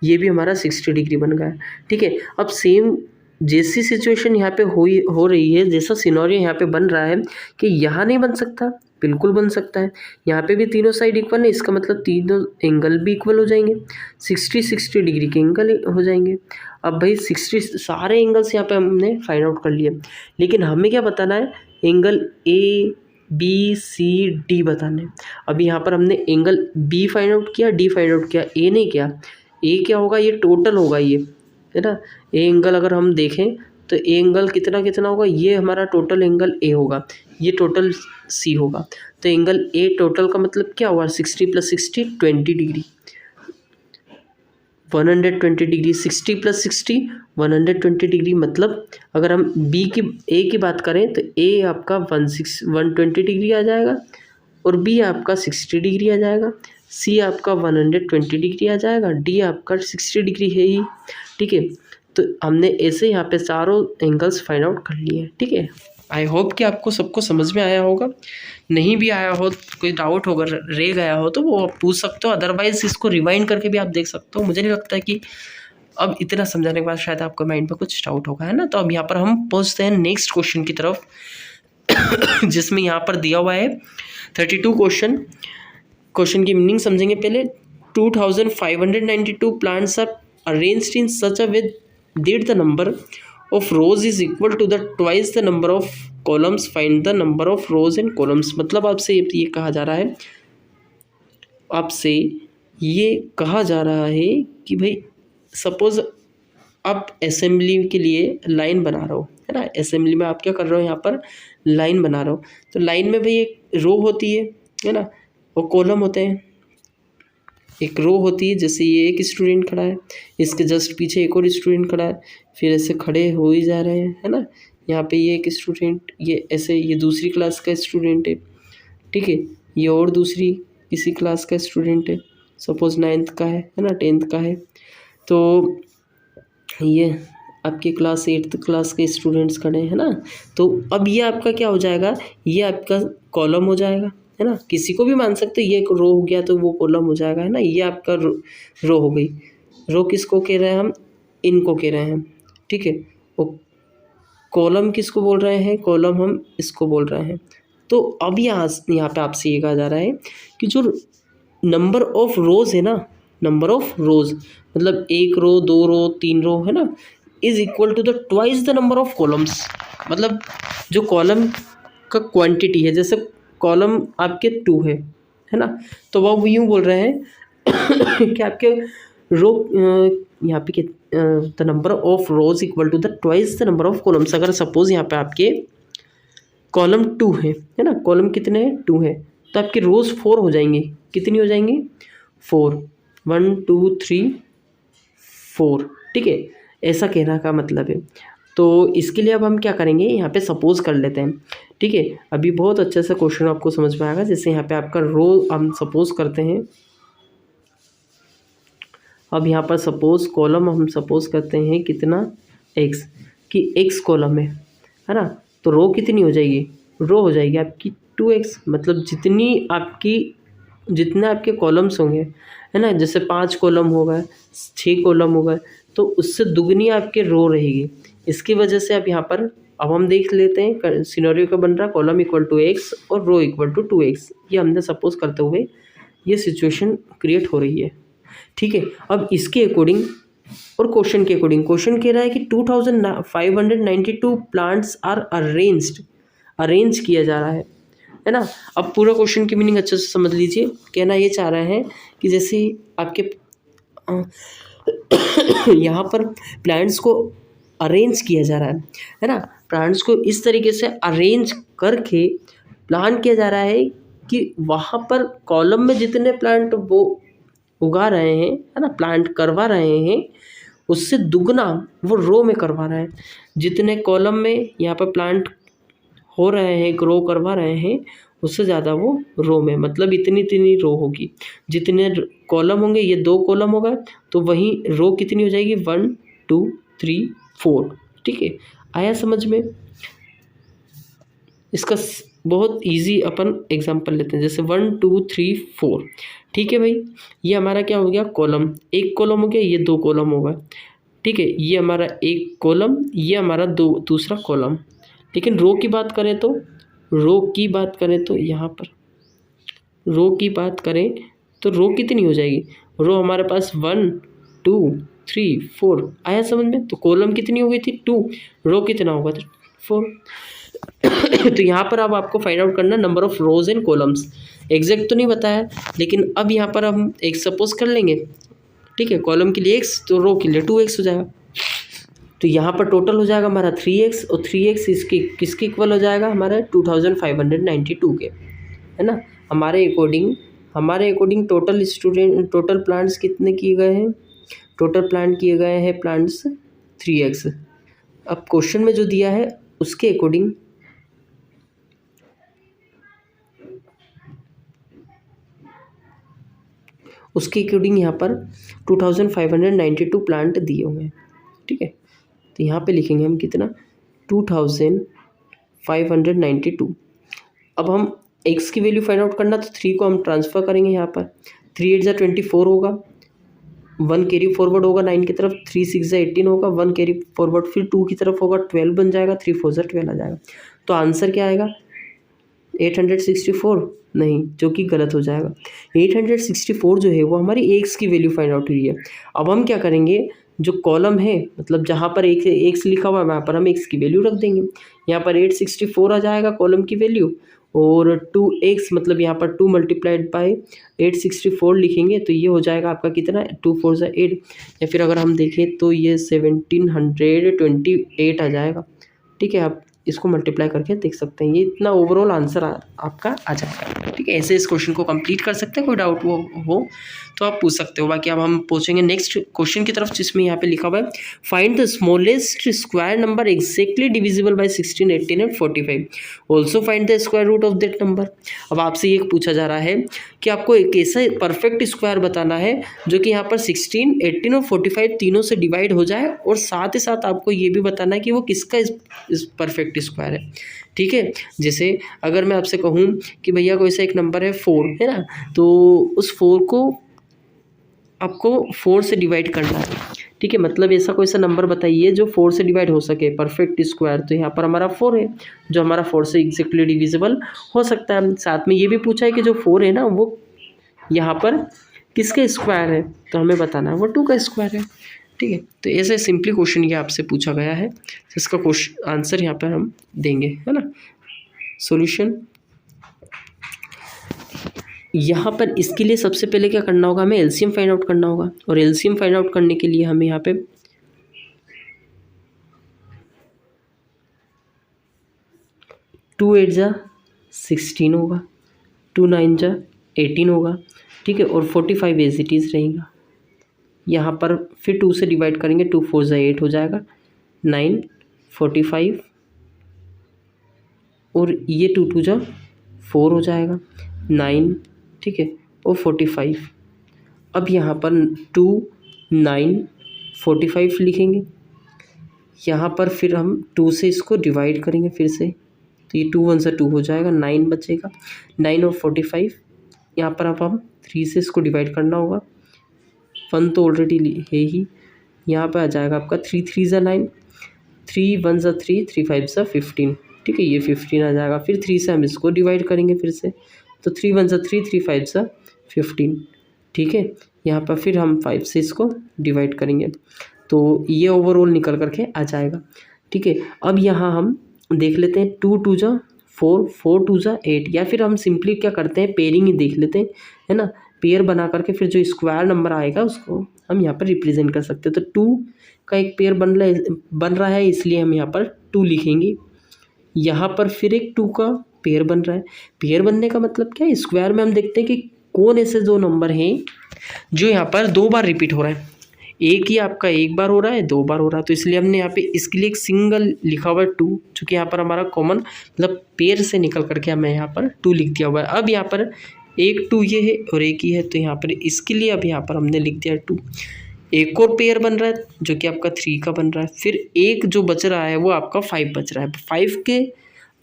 ये भी हमारा 60 डिग्री बन गया, ठीक है। अब सेम जैसी सिचुएशन यहाँ पे हो रही है, जैसा सिनेरियो यहाँ पे बन रहा है कि यहाँ नहीं बन सकता, बिल्कुल बन सकता है। यहाँ पे भी तीनों साइड इक्वल है, इसका मतलब तीनों एंगल भी इक्वल हो जाएंगे, 60 डिग्री के एंगल हो जाएंगे। अब भाई 60 सारे एंगल्स यहाँ पे हमने फाइंड आउट कर लिए, लेकिन हमें क्या बताना है, एंगल बी सी डी बताने। अब यहाँ पर हमने एंगल बी फाइंड आउट किया, डी फाइंड आउट किया, ए नहीं किया। ए क्या होगा, ये टोटल होगा, ये है ना। ए एंगल अगर हम देखें तो ए एंगल कितना कितना होगा, ये हमारा टोटल एंगल ए होगा, ये टोटल सी होगा। तो एंगल ए टोटल का मतलब क्या हुआ, 60 + 60 20 डिग्री, 120 डिग्री। 60 + 60 120 डिग्री। मतलब अगर हम ए की बात करें तो ए आपका 120 डिग्री आ जाएगा और बी आपका 60 डिग्री आ जाएगा, सी आपका 120 डिग्री आ जाएगा, डी आपका 60 डिग्री है ही। ठीक है, तो हमने ऐसे यहाँ पे चारों एंगल्स फाइंड आउट कर लिए। ठीक है, आई होप कि आपको सबको समझ में आया होगा। नहीं भी आया हो, कोई डाउट होगा, रह गया हो तो वो आप पूछ सकते हो, अदरवाइज इसको रिवाइंड करके भी आप देख सकते हो। मुझे नहीं लगता है कि अब इतना समझाने के बाद शायद आपको माइंड में कुछ डाउट होगा, है ना। तो अब यहाँ पर हम पहुँचते हैं नेक्स्ट क्वेश्चन की तरफ जिसमें यहाँ पर दिया हुआ है 32 क्वेश्चन की मीनिंग समझेंगे पहले। 2592 plants are arranged in such a way that the number of rows is equal to the twice the number of columns, find the number of rows and columns. मतलब आपसे ये कहा जा रहा है, आपसे ये कहा जा रहा है कि भाई सपोज आप असेंबली के लिए लाइन बना रहे हो, है ना। असेंबली में आप क्या कर रहे हो, यहाँ पर लाइन बना रहे हो। तो लाइन में भाई एक रो होती है ना, और कॉलम होते हैं। एक रो होती है, जैसे ये एक स्टूडेंट खड़ा है, इसके जस्ट पीछे एक और स्टूडेंट खड़ा है, फिर ऐसे खड़े हो ही जा रहे हैं, है ना। यहाँ पे ये एक स्टूडेंट, ये ऐसे, ये दूसरी क्लास का स्टूडेंट है, ठीक है। ये और दूसरी किसी क्लास का स्टूडेंट है, सपोज 9th का है ना, 10th का है। तो ये आपके क्लास 8th क्लास के स्टूडेंट्स खड़े हैं ना। तो अब ये आपका क्या हो जाएगा, ये आपका कॉलम हो जाएगा, है ना। किसी को भी मान सकते हो, ये एक रो हो गया तो वो कॉलम हो जाएगा, है ना। ये आपका रो हो गई। रो किसको कह रहे हैं हम, इनको कह रहे हैं, ठीक है। वो कॉलम किसको बोल रहे हैं, कॉलम हम इसको बोल रहे हैं। तो अब यहाँ पे आपसे ये कहा जा रहा है कि जो नंबर ऑफ रोज़ है ना, नंबर ऑफ रोज़ मतलब 1 रो 2 रो 3 रो, है ना, is equal to the twice the number of columns. मतलब जो कॉलम का क्वांटिटी है, जैसे कॉलम आपके 2 है ना, तो वो यूँ बोल रहे हैं कि आपके रो यहाँ पे the number of rows equal to the twice the number of columns. अगर सपोज यहाँ पे आपके कॉलम 2 है ना, कॉलम कितने हैं, 2 है, तो आपके रोज 4 हो जाएंगी। कितनी हो जाएंगी, 4, 1 2 3 4, ठीक है। ऐसा कहना का मतलब है। तो इसके लिए अब हम क्या करेंगे, यहाँ पे सपोज कर लेते हैं, ठीक है। अभी बहुत अच्छे से क्वेश्चन आपको समझ में आएगा। जैसे यहाँ पे आपका रो हम सपोज करते हैं, अब यहाँ पर सपोज कॉलम हम सपोज करते हैं कितना, x, कि x कॉलम है ना। तो रो कितनी हो जाएगी, रो हो जाएगी आपकी 2x। मतलब जितने आपके कॉलम्स होंगे, है ना, जैसे 5 कॉलम हो गए, 6 कॉलम हो गए, तो उससे दुगनी आपके रो रहेगी। इसकी वजह से अब यहाँ पर अब हम देख लेते हैं सिनेरियो का बन रहा, कॉलम इक्वल टू x और रो इक्वल टू 2x। ये हमने सपोज करते हुए ये सिचुएशन क्रिएट हो रही है, ठीक है। अब इसके अकॉर्डिंग और क्वेश्चन के अकॉर्डिंग, क्वेश्चन कह रहा है कि 2592 प्लांट्स आर अरेंज किया जा रहा है ना। अब पूरा क्वेश्चन की मीनिंग अच्छे से समझ लीजिए। कहना ये चाह रहे हैं कि जैसे आपके यहाँ पर प्लांट्स को अरेंज किया जा रहा है ना। प्लांट्स को इस तरीके से अरेंज करके प्लान किया जा रहा है कि वहाँ पर कॉलम में जितने प्लांट वो उगा रहे हैं, है ना, प्लांट करवा रहे हैं, उससे दुगना वो रो में करवा रहे हैं। जितने कॉलम में यहाँ पर प्लांट हो रहे हैं, ग्रो करवा रहे हैं, उससे ज़्यादा वो रो में, मतलब इतनी रो होगी। जितने कॉलम होंगे, ये 2 कॉलम होगा, तो वहीं रो कितनी हो जाएगी, 1 2 3 4, ठीक है। आया समझ में। इसका बहुत इजी अपन एग्जांपल लेते हैं, जैसे 1 2 3 4, ठीक है भाई। ये हमारा क्या हो गया, कॉलम, एक कॉलम हो गया, ये 2 कॉलम होगा, ठीक है। ये हमारा एक कॉलम, ये हमारा दूसरा कॉलम। लेकिन रो की बात करें तो यहाँ पर रो की बात करें तो रो कितनी हो जाएगी, रो हमारे पास 1 2 3 4। आया समझ में। तो कॉलम कितनी हो गई थी, 2, रो कितना होगा, 4। तो यहाँ पर अब आपको फाइंड आउट करना number of rows and columns. Exact तो नहीं बताया, लेकिन अब यहाँ पर हम एक सपोज कर लेंगे, ठीक है। कॉलम के लिए x तो रो के लिए 2x हो जाएगा। तो यहाँ पर टोटल हो जाएगा हमारा 3x, और 3x इसके किसके इक्वल हो जाएगा, हमारा 2592 के, है ना। हमारे अकॉर्डिंग टोटल प्लांट्स कितने किए गए हैं, टोटल प्लांट किए गए हैं प्लांट्स 3x। अब क्वेश्चन में जो दिया है उसके अकॉर्डिंग यहाँ पर 2592 प्लांट दिए हुए हैं, ठीक है। तो यहाँ पे लिखेंगे हम कितना, 2592। अब हम x की वैल्यू फाइंड आउट करना, तो 3 को हम ट्रांसफ़र करेंगे यहाँ पर। 3 8 = 24 होगा, 1 कैरी फॉरवर्ड होगा 9 की तरफ, 3 6 = 18 होगा, 1 कैरी फॉरवर्ड फिर 2 की तरफ होगा, 12 बन जाएगा, 3 4 = 12 आ जाएगा। तो आंसर क्या आएगा, 864 नहीं, जो कि गलत हो जाएगा। 864 जो है वो हमारी एक्स की वैल्यू फाइंड आउट हुई है। अब हम क्या करेंगे, जो कॉलम है मतलब जहाँ पर एक्स लिखा हुआ है वहाँ पर हम एक्स की वैल्यू रख देंगे। यहाँ पर 864 आ जाएगा कॉलम की वैल्यू, और 2x मतलब यहाँ पर 2 × 864 लिखेंगे, तो ये हो जाएगा आपका कितना, 2 4 = 8, या फिर अगर हम देखें तो ये 1728 आ जाएगा, ठीक है। आप इसको मल्टीप्लाई करके देख सकते हैं, ये इतना ओवरऑल आंसर आपका आ जाएगा, ठीक है। ऐसे इस क्वेश्चन को कंप्लीट कर सकते हैं, कोई डाउट हो तो आप पूछ सकते हो। बाकी अब हम पूछेंगे नेक्स्ट क्वेश्चन की तरफ, जिसमें यहाँ पे लिखा हुआ है find the smallest square number exactly divisible by 16, 18 and 45, also find the square root of that number. अब आपसे ये पूछा जा रहा है कि आपको एक ऐसा परफेक्ट स्क्वायर बताना है जो कि यहाँ पर 16, 18 और 45 तीनों से डिवाइड हो जाए, और साथ ही साथ आपको ये भी बताना है कि वो किसका इस परफेक्ट स्क्वायर है, ठीक है। जैसे अगर मैं आपसे कहूँ कि भैया कोई सा एक नंबर है 4, है ना, तो उस 4 को आपको 4 से डिवाइड करना है, ठीक है। मतलब ऐसा कोई सा नंबर बताइए जो 4 से डिवाइड हो सके, परफेक्ट स्क्वायर। तो यहाँ पर हमारा 4 है, जो हमारा 4 से एग्जैक्टली डिविजिबल हो सकता है। साथ में ये भी पूछा है कि जो 4 है ना वो यहाँ पर किसके स्क्वायर है, तो हमें बताना है वो 2 का स्क्वायर है, ठीक है। तो ऐसे सिंपली क्वेश्चन ये आपसे पूछा गया है, इसका क्वेश्चन आंसर यहाँ पर हम देंगे, है ना। सॉल्यूशन यहाँ पर इसके लिए सबसे पहले क्या करना होगा, हमें एलसीएम फाइंड आउट करना होगा, और एलसीएम फाइंड आउट करने के लिए हमें यहाँ पे 2 8 = 16 होगा, 2 9 = 18 होगा, ठीक है, और 45 एज इट इज़ रहेगा। यहाँ पर फिर 2 से डिवाइड करेंगे, 2 4 = 8 हो जाएगा, 9 45 और ये 2 2 = 4 हो जाएगा, 9, ठीक है, और 45। अब यहाँ पर 2 9 45 लिखेंगे, यहाँ पर फिर हम 2 से इसको डिवाइड करेंगे फिर से, तो ये 2 1 = 2 हो जाएगा, 9 बचेगा, 9 और 45। यहाँ पर अब हम 3 से इसको डिवाइड करना होगा, 1 तो ऑलरेडी है ही, यहाँ पर आ जाएगा आपका 3 3 = 9, 3 1 = 3, 3 5 = 15, ठीक है, ये 15 आ जाएगा। फिर 3 से हम इसको डिवाइड करेंगे फिर से, तो 3 1 = 3, 3 5 = 15, ठीक है। यहाँ पर फिर हम 5 से इसको डिवाइड करेंगे, तो ये ओवरऑल निकल करके आ जाएगा, ठीक है। अब यहाँ हम देख लेते हैं 2 2 = 4, 4 2 = 8, या फिर हम सिंपली क्या करते हैं, पेयरिंग ही देख लेते हैं, है ना। पेयर बना करके फिर जो स्क्वायर नंबर आएगा उसको हम यहाँ पर रिप्रेजेंट कर सकते हैं। तो 2 का एक पेयर बन रहा है, इसलिए हम यहाँ पर 2 लिखेंगे। यहाँ पर फिर एक 2 का पेयर बन रहा है। पेयर बनने का मतलब क्या है, स्क्वायर में हम देखते हैं कि कौन ऐसे 2 नंबर हैं जो यहाँ पर 2 बार रिपीट हो रहा है। एक ही आपका 1 बार हो रहा है, 2 बार हो रहा है, तो इसलिए हमने यहाँ पे इसके लिए एक सिंगल लिखा हुआ है 2, चूँकि यहाँ पर हमारा कॉमन मतलब पेयर से निकल करके हमें यहाँ पर 2 लिख दिया हुआ है। अब यहाँ पर एक 2 ये है और एक ही है, तो यहाँ पर इसके लिए अब यहाँ पर हमने लिख दिया 2। एक और पेयर बन रहा है जो कि आपका 3 का बन रहा है, फिर एक जो बच रहा है वो आपका 5 बच रहा है।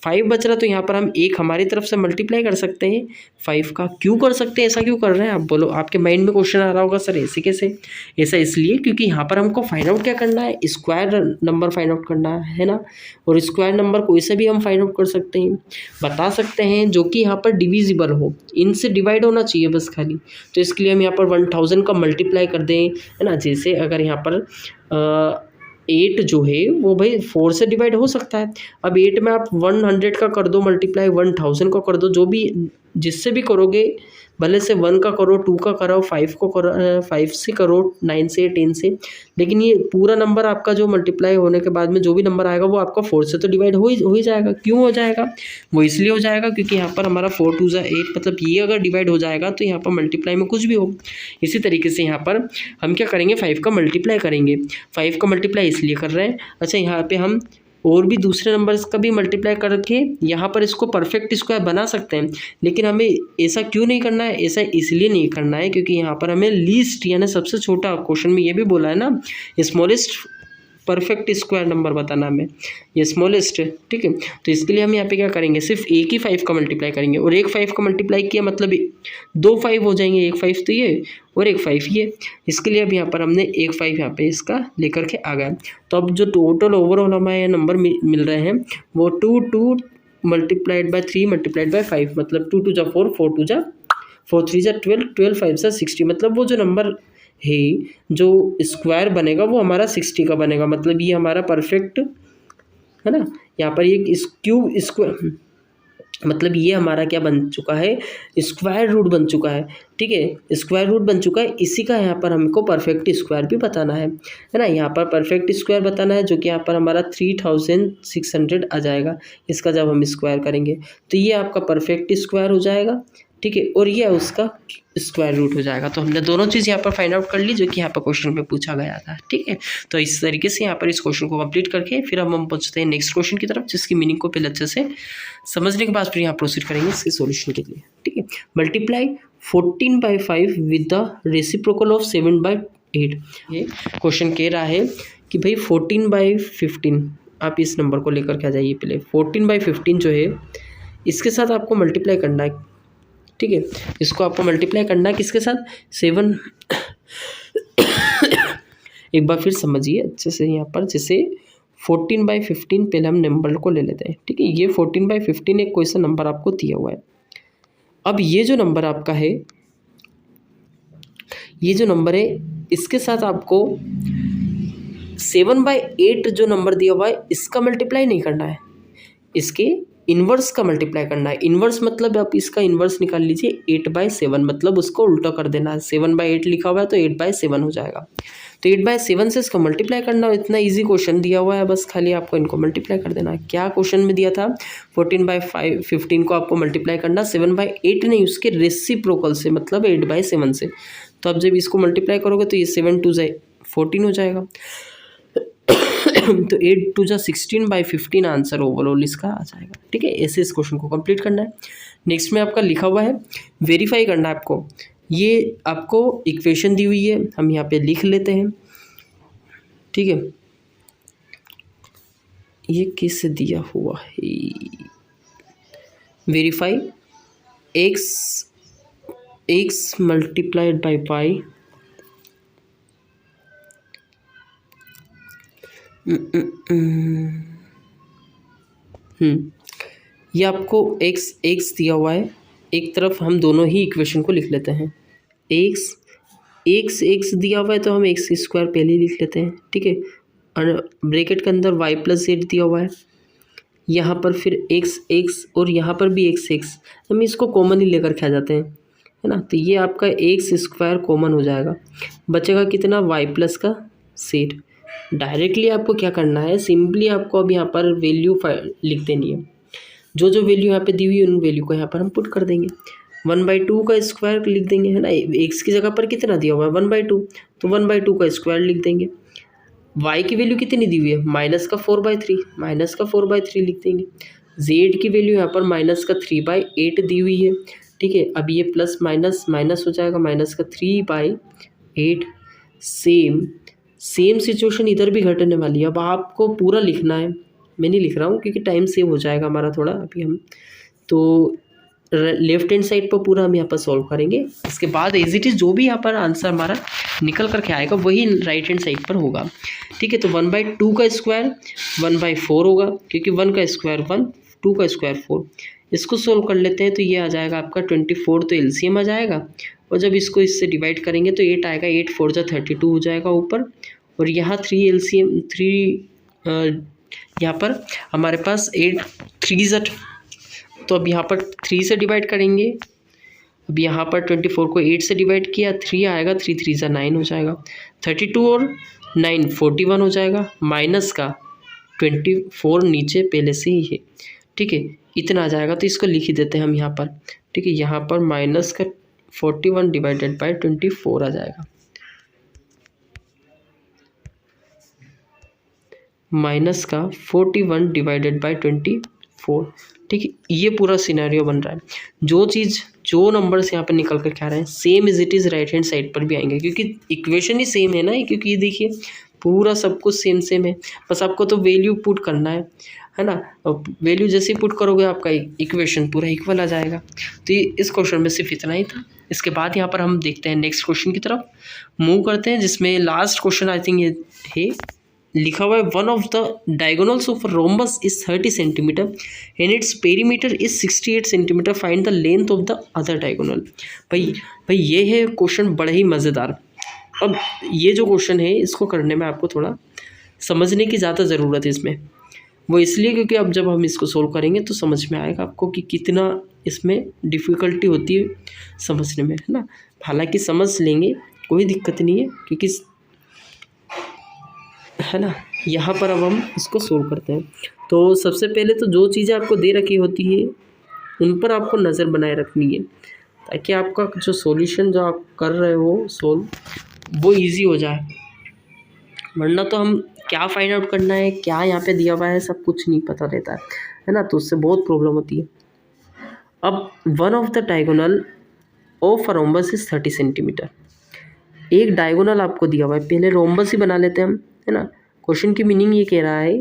5 बच रहा, तो यहाँ पर हम एक हमारी तरफ से मल्टीप्लाई कर सकते हैं 5 का। क्यों कर सकते हैं, ऐसा क्यों कर रहे हैं आप बोलो, आपके माइंड में क्वेश्चन आ रहा होगा सर ऐसे कैसे। ऐसा इसलिए क्योंकि यहाँ पर हमको फाइंड आउट क्या करना है, स्क्वायर नंबर फाइंड आउट करना है ना, और स्क्वायर नंबर कोई से भी हम फाइंड आउट कर सकते हैं, बता सकते हैं, जो कि यहाँ पर डिविजिबल हो, इनसे डिवाइड होना चाहिए बस खाली। तो इसके लिए हम यहाँ पर 1000 का मल्टीप्लाई कर दें, है ना। जैसे अगर यहाँ पर 8 जो है वो भाई 4 से डिवाइड हो सकता है। अब 8 में आप 100 का कर दो मल्टीप्लाई, 1000 का कर दो, जो भी जिससे भी करोगे, भले से 1 का करो, 2 का करो, 5 को करो, 5 से करो, 9 से, 10 से, लेकिन ये पूरा नंबर आपका जो मल्टीप्लाई होने के बाद में जो भी नंबर आएगा वो आपका 4 से तो डिवाइड हो ही जाएगा। क्यों हो जाएगा? वो इसलिए हो जाएगा क्योंकि यहाँ पर हमारा 4 2 8, मतलब ये अगर डिवाइड हो जाएगा तो यहाँ पर मल्टीप्लाई में कुछ भी हो। इसी तरीके से यहाँ पर हम क्या करेंगे, 5 का मल्टीप्लाई करेंगे। 5 का मल्टीप्लाई इसलिए कर रहे हैं, अच्छा यहाँ पे हम और भी दूसरे नंबर्स का भी मल्टीप्लाई करके यहाँ पर इसको परफेक्ट स्क्वायर बना सकते हैं, लेकिन हमें ऐसा क्यों नहीं करना है? ऐसा इसलिए नहीं करना है क्योंकि यहाँ पर हमें लीस्ट यानी सबसे छोटा, क्वेश्चन में ये भी बोला है ना, स्मॉलेस्ट परफेक्ट स्क्वायर नंबर बताना हमें, ये स्मॉलेस्ट, ठीक है। तो इसके लिए हम यहाँ पे क्या करेंगे, सिर्फ एक ही 5 का मल्टीप्लाई करेंगे, और एक 5 का मल्टीप्लाई किया मतलब 2 5 हो जाएंगे, एक 5 तो ये और एक 5 ये। इसके लिए अब यहाँ पर हमने एक 5 यहाँ पे इसका लेकर के आ गया। तो अब जो टोटल ओवरऑल हमें नंबर मिल रहे हैं वो 2 2 मल्टीप्लाइड बाय 3 मल्टीप्लाइड बाय 5, मतलब 2 2 जा 4, 4 2 जा 4 3 जा 12, 12 5 जा 60, मतलब वो जो नंबर है जो स्क्वायर बनेगा वो हमारा 60 का बनेगा, मतलब ये हमारा परफेक्ट है ना। यहाँ पर ये क्यूब स्क्वायर, मतलब ये हमारा क्या बन चुका है, स्क्वायर रूट बन चुका है, ठीक है, स्क्वायर रूट बन चुका है। इसी का यहाँ पर हमको परफेक्ट स्क्वायर भी बताना है ना। यहाँ पर परफेक्ट स्क्वायर बताना है जो कि यहाँ पर हमारा 3600 आ जाएगा, इसका जब हम स्क्वायर करेंगे तो ये आपका परफेक्ट स्क्वायर हो जाएगा, ठीक है, और ये उसका स्क्वायर रूट हो जाएगा। तो हमने दोनों चीज़ यहाँ पर फाइंड आउट कर ली जो कि यहाँ पर क्वेश्चन में पूछा गया था, ठीक है। तो इस तरीके से यहाँ पर इस क्वेश्चन को कंप्लीट करके फिर हम पहुँचते हैं नेक्स्ट क्वेश्चन की तरफ, जिसकी मीनिंग को पहले अच्छे से समझने के बाद फिर यहाँ प्रोसीड करेंगे इसके सॉल्यूशन के लिए, ठीक है। Multiply 14/5 with the reciprocal of 7/8। ये क्वेश्चन कह रहा है कि भाई 14/15, आप इस नंबर को लेकर के आ जाइए। पहले 14/15 जो है इसके साथ आपको मल्टीप्लाई करना है, ठीक है। इसको आपको मल्टीप्लाई करना है किसके साथ, 7 एक बार फिर समझिए अच्छे से यहाँ पर, जैसे 14/15 पहले हम नंबर को ले लेते हैं, ठीक है। ये 14/15 एक कोई सा नंबर आपको दिया हुआ है। अब ये जो नंबर आपका है, ये जो नंबर है इसके साथ आपको 7/8 जो नंबर दिया हुआ है इसका मल्टीप्लाई नहीं करना है, इसके इन्वर्स का मल्टीप्लाई करना है। इन्वर्स मतलब आप इसका इन्वर्स निकाल लीजिए, 8/7, मतलब उसको उल्टा कर देना है। 7/8 लिखा हुआ है तो 8/7 हो जाएगा, तो 8/7 से इसका मल्टीप्लाई करना है। इतना इजी क्वेश्चन दिया हुआ है, बस खाली आपको इनको मल्टीप्लाई कर देना है। क्या क्वेश्चन में दिया था, 14/15 को आपको मल्टीप्लाई करना 7/8 नहीं, उसके रेसिप्रोकल से, मतलब 8/7 से। तो अब जब इसको मल्टीप्लाई करोगे तो ये 7 2 जा 14 हो जाएगा, तो 8 2 जा 16/15 आंसर ओवरऑल इसका आ जाएगा, ठीक है। ऐसे इस क्वेश्चन को कंप्लीट करना है। नेक्स्ट में आपका लिखा हुआ है वेरीफाई करना है आपको। ये आपको इक्वेशन दी हुई है, हम यहाँ पे लिख लेते हैं, ठीक है। ये किस दिया हुआ है, verify x multiplied by y ये आपको x दिया हुआ है। एक तरफ हम दोनों ही इक्वेशन को लिख लेते हैं, x दिया हुआ है तो हम x स्क्वायर पहले ही लिख लेते हैं, ठीक है। और ब्रैकेट के अंदर y+z दिया हुआ है, यहाँ पर फिर x और यहाँ पर भी x, हम इसको कॉमन ही लेकर के आ जाते हैं, है ना। तो ये आपका x स्क्वायर कॉमन हो जाएगा, बचेगा कितना, y+ का सेट। डायरेक्टली आपको क्या करना है, सिंपली आपको अब यहाँ पर वैल्यू लिख देनी है। जो जो वैल्यू यहाँ पे दी हुई है उन वैल्यू को यहाँ पर हम पुट कर देंगे। 1/2 का स्क्वायर लिख देंगे, है ना। x की जगह पर कितना दिया हुआ है, 1/2, तो 1/2 का स्क्वायर लिख देंगे। y की वैल्यू कितनी दी हुई है, -4/3, -4/3 लिख देंगे। z की वैल्यू यहाँ पर -3/8 दी हुई है, ठीक है। अब ये प्लस माइनस माइनस हो जाएगा, -3/8। सेम सिचुएशन इधर भी घटने वाली है। अब आपको पूरा लिखना है, मैं नहीं लिख रहा हूँ क्योंकि टाइम सेव हो जाएगा हमारा थोड़ा। अभी हम तो लेफ्ट हैंड साइड पर पूरा हम यहाँ पर सॉल्व करेंगे, इसके बाद एज इट इज़ जो भी यहाँ पर आंसर हमारा निकल करके आएगा वही राइट हैंड साइड पर होगा, ठीक है। तो 1/2 का स्क्वायर 1/4 होगा, क्योंकि 1 का स्क्वायर 1, 2 का स्क्वायर 4। इसको सोल्व कर लेते हैं तो ये आ जाएगा आपका 24, तो एलसीएम आ जाएगा। और जब इसको इससे डिवाइड करेंगे तो 8 आएगा, 8 4 जा 32 हो जाएगा ऊपर, और यहाँ 3 LCM 3 यहाँ पर हमारे पास 8 3 ज़, तो अब यहाँ पर 3 से डिवाइड करेंगे। अब यहाँ पर 24 को 8 से डिवाइड किया, 3 आएगा, 3 3 ज़ा 9 हो जाएगा। 32 और 9 41 हो जाएगा, माइनस का 24 नीचे पहले से ही है, ठीक है, इतना आ जाएगा। तो इसको लिख ही देते हैं हम यहाँ पर, ठीक है। यहाँ पर माइनस का 41 डिवाइडेड बाय 24 आ जाएगा, माइनस का 41 डिवाइडेड बाय 24, ठीक है। ये पूरा सिनेरियो बन रहा है। जो नंबर्स यहाँ पर निकल कर क्या रहे हैं, same is it is right hand side पर भी आएंगे, क्योंकि इक्वेशन ही सेम है ना, क्योंकि ये देखिए पूरा सब कुछ सेम सेम है, बस आपको तो वैल्यू पुट करना है ना। वैल्यू जैसे पुट करोगे आपका इक्वेशन पूरा इक्वल आ जाएगा। तो ये इस क्वेश्चन में सिर्फ इतना ही था। इसके बाद यहाँ पर हम देखते हैं नेक्स्ट क्वेश्चन की तरफ मूव करते हैं, जिसमें लास्ट क्वेश्चन आई थिंक ये है, लिखा हुआ है one of the diagonals of rhombus is 30 centimetre and its perimeter is 68 centimetre, find the length of the other diagonal. भाई ये है क्वेश्चन बड़ा ही मज़ेदार। अब ये जो क्वेश्चन है इसको करने में आपको थोड़ा समझने की ज़्यादा ज़रूरत है इसमें, वो इसलिए क्योंकि अब जब हम इसको सोल्व करेंगे तो समझ में आएगा आपको कि कितना इसमें डिफ़िकल्टी होती है समझने में, है ना। हालांकि समझ लेंगे, कोई दिक्कत नहीं है, क्योंकि है ना। यहाँ पर अब हम इसको सोल्व करते हैं। तो सबसे पहले तो जो चीज़ें आपको दे रखी होती है उन पर आपको नज़र बनाए रखनी है, ताकि आपका जो सॉल्यूशन जो आप कर रहे हो सोल्व वो इजी हो जाए। वरना तो हम क्या फाइंड आउट करना है, क्या यहाँ पे दिया हुआ है, सब कुछ नहीं पता रहता है ना, तो उससे बहुत प्रॉब्लम होती है। अब one of the diagonal of rhombus is 30 centimetre. एक डायगोनल आपको दिया हुआ है, पहले रोम्बस ही बना लेते हैं हम, है ना। क्वेश्चन की मीनिंग ये कह रहा है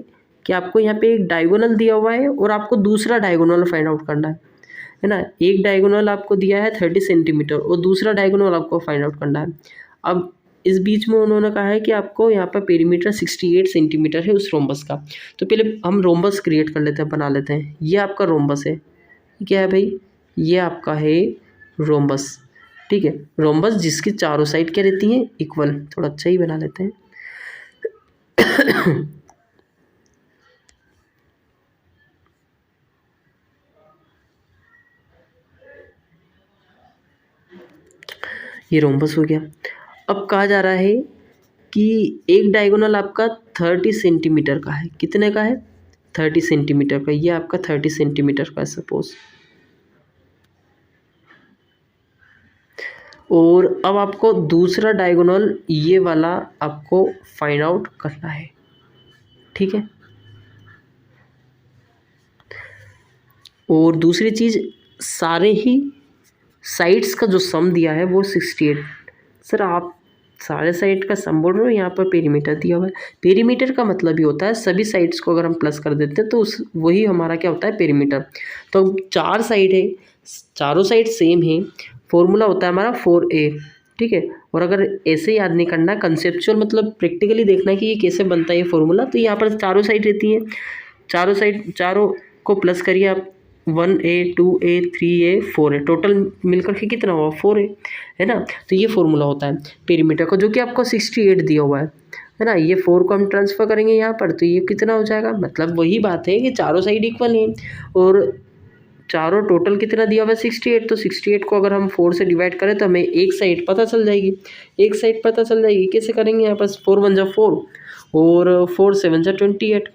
कि आपको यहाँ पे एक डायगोनल दिया हुआ है और आपको दूसरा डायगोनल फाइंड आउट करना है ना। एक डायगोनल आपको दिया है 30 सेंटीमीटर और दूसरा डायगोनल आपको फाइंड आउट करना है। अब इस बीच में उन्होंने कहा है कि आपको यहाँ पर पेरीमीटर 68 सेंटीमीटर है उस रोम्बस का। तो पहले हम रोम्बस क्रिएट कर लेते हैं, बना लेते हैं। ये आपका रोम्बस है, क्या है भाई, ये आपका है रोम्बस, ठीक है। रोम्बस जिसकी चारों साइड क्या रहती हैं, इक्वल। थोड़ा अच्छा ही बना लेते हैं। ये रोम्बस हो गया। अब कहा जा रहा है कि एक डायगोनल आपका 30 सेंटीमीटर का है। कितने का है, 30 सेंटीमीटर का। ये आपका 30 सेंटीमीटर का है सपोज। और अब आपको दूसरा डायगोनल ये वाला आपको फाइंड आउट करना है, ठीक है। और दूसरी चीज़, सारे ही साइड्स का जो सम दिया है वो 68। सर आप सारे साइड का सम बोल रहे हो, यहाँ पर पेरीमीटर दिया हुआ है। पेरीमीटर का मतलब ही होता है सभी साइड्स को अगर हम प्लस कर देते हैं तो उस वही हमारा क्या होता है, पेरीमीटर। तो 4 साइड है, चारों साइड सेम है, फॉर्मूला होता है हमारा 4a, ठीक है। और अगर ऐसे याद नहीं करना, कंसेप्चुअल मतलब प्रैक्टिकली देखना है कि ये कैसे बनता है ये फॉर्मूला, तो यहाँ पर चारों साइड रहती हैं, चारों साइड, चारों को प्लस करिए आप, 1a 2a 3a 4a, total मिलकर के कितना हुआ, 4a, है ना। तो ये फॉर्मूला होता है पेरीमीटर का, जो कि आपको 68 दिया हुआ है ना। ये 4 को हम ट्रांसफ़र करेंगे यहाँ पर, तो ये कितना हो जाएगा, मतलब वही बात है कि चारों साइड इक्वल हैं और चारों टोटल कितना दिया हुआ है, 68। तो 68 को अगर हम 4 से डिवाइड करें तो हमें एक साइड पता चल जाएगी, एक साइड पता चल जाएगी। कैसे करेंगे, यहाँ पर 4 1 जा 4 और 4 7 जा 28,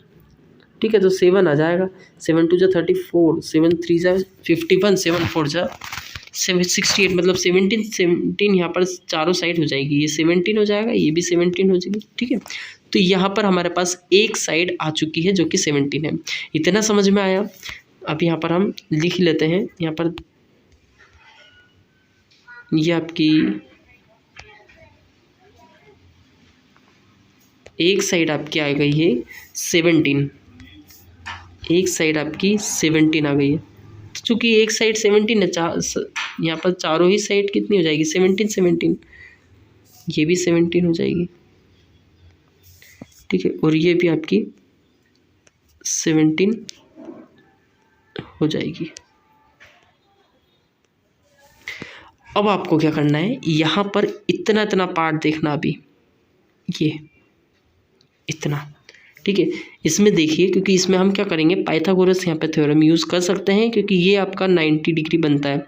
ठीक है। तो 7 आ जाएगा, 7 2 जा 34, 7 3 जा 51, 7 4 जा 68, मतलब 17 यहाँ पर चारों साइड हो जाएगी। ये 17 हो जाएगा, ये भी 17 हो जाएगी, ठीक है। तो यहाँ पर हमारे पास एक साइड आ चुकी है जो कि 17 है। इतना समझ में आया। अब यहाँ पर हम लिख लेते हैं, यहाँ पर ये आपकी एक साइड आपकी आ गई है 17, एक साइड आपकी 17 आ गई है। चूँकि एक साइड 17 है, यहाँ पर चारों ही साइड कितनी हो जाएगी, 17 17, ये भी 17 हो जाएगी, ठीक है। और ये भी आपकी 17 हो जाएगी। अब आपको क्या करना है, यहाँ पर इतना इतना पार्ट देखना। अभी ये इतना, ठीक है। इसमें देखिए, क्योंकि इसमें हम क्या करेंगे, पाइथागोरस यहाँ पे थ्योरम यूज़ कर सकते हैं, क्योंकि ये आपका 90 डिग्री बनता है,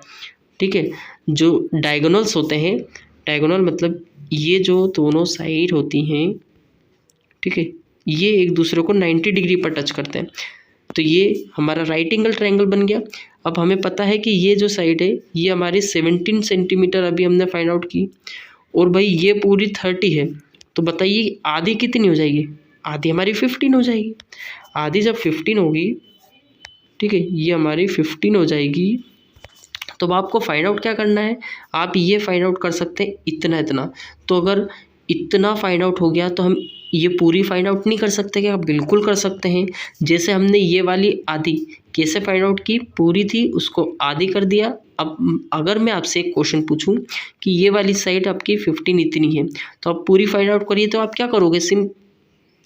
ठीक है। जो डायगोनल्स होते हैं, डायगोनल मतलब ये जो दोनों साइड होती हैं, ठीक है, ये एक दूसरे को 90 डिग्री पर टच करते हैं, तो ये हमारा राइट एंगल ट्रायंगल बन गया। अब हमें पता है कि ये जो साइड है ये हमारी 17 सेंटीमीटर अभी हमने फाइंड आउट की, और भाई ये पूरी 30 है, तो बताइए आधी कितनी हो जाएगी, आधी हमारी 15 हो जाएगी। आधी जब 15 होगी, ठीक है, ये हमारी 15 हो जाएगी, तो अब आपको फाइंड आउट क्या करना है, आप ये फाइंड आउट कर सकते हैं इतना इतना। तो अगर इतना फाइंड आउट हो गया तो हम ये पूरी फाइंड आउट नहीं कर सकते क्या, बिल्कुल कर सकते हैं। जैसे हमने ये वाली आधी कैसे फाइंड आउट की, पूरी थी उसको आधी कर दिया। अब अगर मैं आपसे एक क्वेश्चन पूछूं कि ये वाली साइड आपकी 15 इतनी है, तो आप पूरी फाइंड आउट करिए, तो आप क्या करोगे,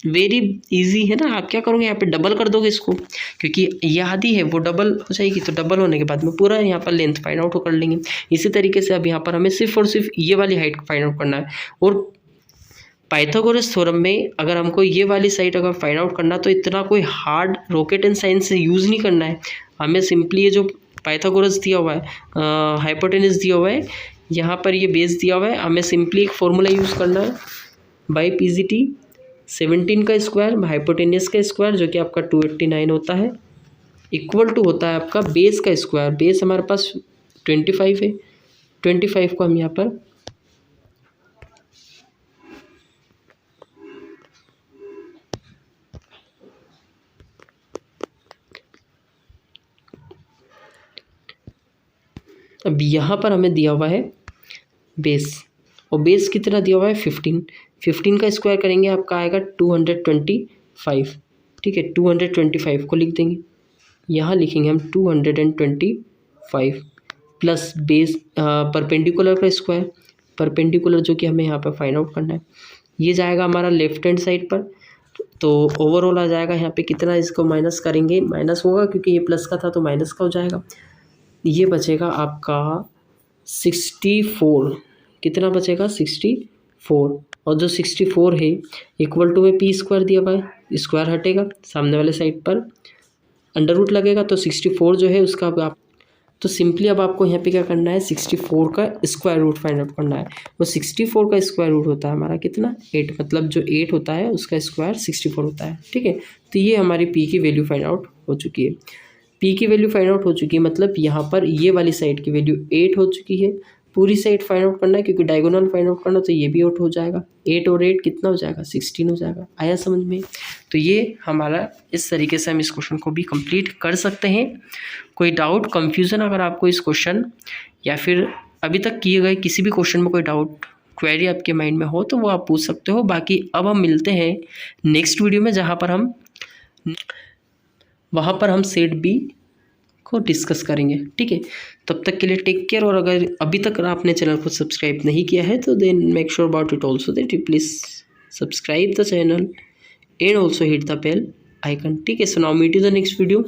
वेरी इजी है ना, आप क्या करोगे यहाँ पे डबल कर दोगे इसको, क्योंकि ये आधी है वो डबल हो जाएगी, तो डबल होने के बाद में पूरा यहाँ पर लेंथ फाइंड आउट कर लेंगे। इसी तरीके से अब यहाँ पर हमें सिर्फ और सिर्फ ये वाली हाइट फाइंड आउट करना है। और पाइथागोरस थ्योरम में अगर हमको ये वाली साइड अगर फाइंड आउट करना, तो इतना कोई हार्ड रॉकेट एंड साइंस से यूज़ नहीं करना है, हमें सिंपली ये जो पाइथागोरस दिया हुआ है, हाइपोटेनस दिया हुआ है, यहाँ पर ये बेस दिया हुआ है, हमें सिंपली एक फॉर्मूला यूज़ करना है, बाई PGT 17 का स्क्वायर हाइपोटेनियस का स्क्वायर जो कि आपका 289 होता है, इक्वल टू होता है आपका बेस का स्क्वायर। बेस हमारे पास 25 है, 25 को हम यहाँ पर अब यहाँ पर हमें दिया हुआ है बेस, और बेस कितना दिया हुआ है 15 का स्क्वायर करेंगे आपका आएगा 225, ठीक है। 225 को लिख देंगे, यहाँ लिखेंगे हम 225 प्लस बेस परपेंडिकुलर का स्क्वायर, परपेंडिकुलर जो कि हमें यहाँ पर फाइंड आउट करना है, ये जाएगा हमारा लेफ्ट हैंड साइड पर, तो ओवरऑल आ जाएगा यहाँ पे कितना, इसको माइनस करेंगे, माइनस होगा क्योंकि ये प्लस का था तो माइनस का हो जाएगा, ये बचेगा आपका 64, कितना बचेगा 64, और जो 64 है इक्वल टू में p² दिया हुआ है, स्क्वायर हटेगा सामने वाले साइड पर, अंडर रूट लगेगा, तो 64 जो है उसका आप, तो सिंपली अब आपको यहाँ पे क्या करना है, 64 का स्क्वायर रूट फाइंड आउट करना है। वो 64 का स्क्वायर रूट होता है हमारा कितना 8, मतलब जो 8 होता है उसका स्क्वायर 64 होता है, ठीक है। तो ये हमारी p की वैल्यू फाइंड आउट हो चुकी है, p की वैल्यू फाइंड आउट हो चुकी है, मतलब यहाँ पर ये वाली साइड की वैल्यू 8 हो चुकी है। पूरी साइड फाइंड आउट करना है क्योंकि डायगोनल फाइंड आउट करना, तो ये भी आउट हो जाएगा, 8 और 8 कितना हो जाएगा 16 हो जाएगा। आया समझ में? तो ये हमारा इस तरीके से हम इस क्वेश्चन को भी कंप्लीट कर सकते हैं। कोई डाउट कन्फ्यूज़न अगर आपको इस क्वेश्चन या फिर अभी तक किए गए किसी भी क्वेश्चन में कोई डाउट क्वेरी आपके माइंड में हो तो वो आप पूछ सकते हो। बाकी अब हम मिलते हैं नेक्स्ट वीडियो में, जहाँ पर हम वहाँ पर हम सेट बी को डिस्कस करेंगे, ठीक है। तब तक के लिए टेक केयर, और अगर अभी तक आपने चैनल को सब्सक्राइब नहीं किया है तो then make sure about it also that you please subscribe the channel and also hit the bell icon, ठीक है। So now meet you the next video.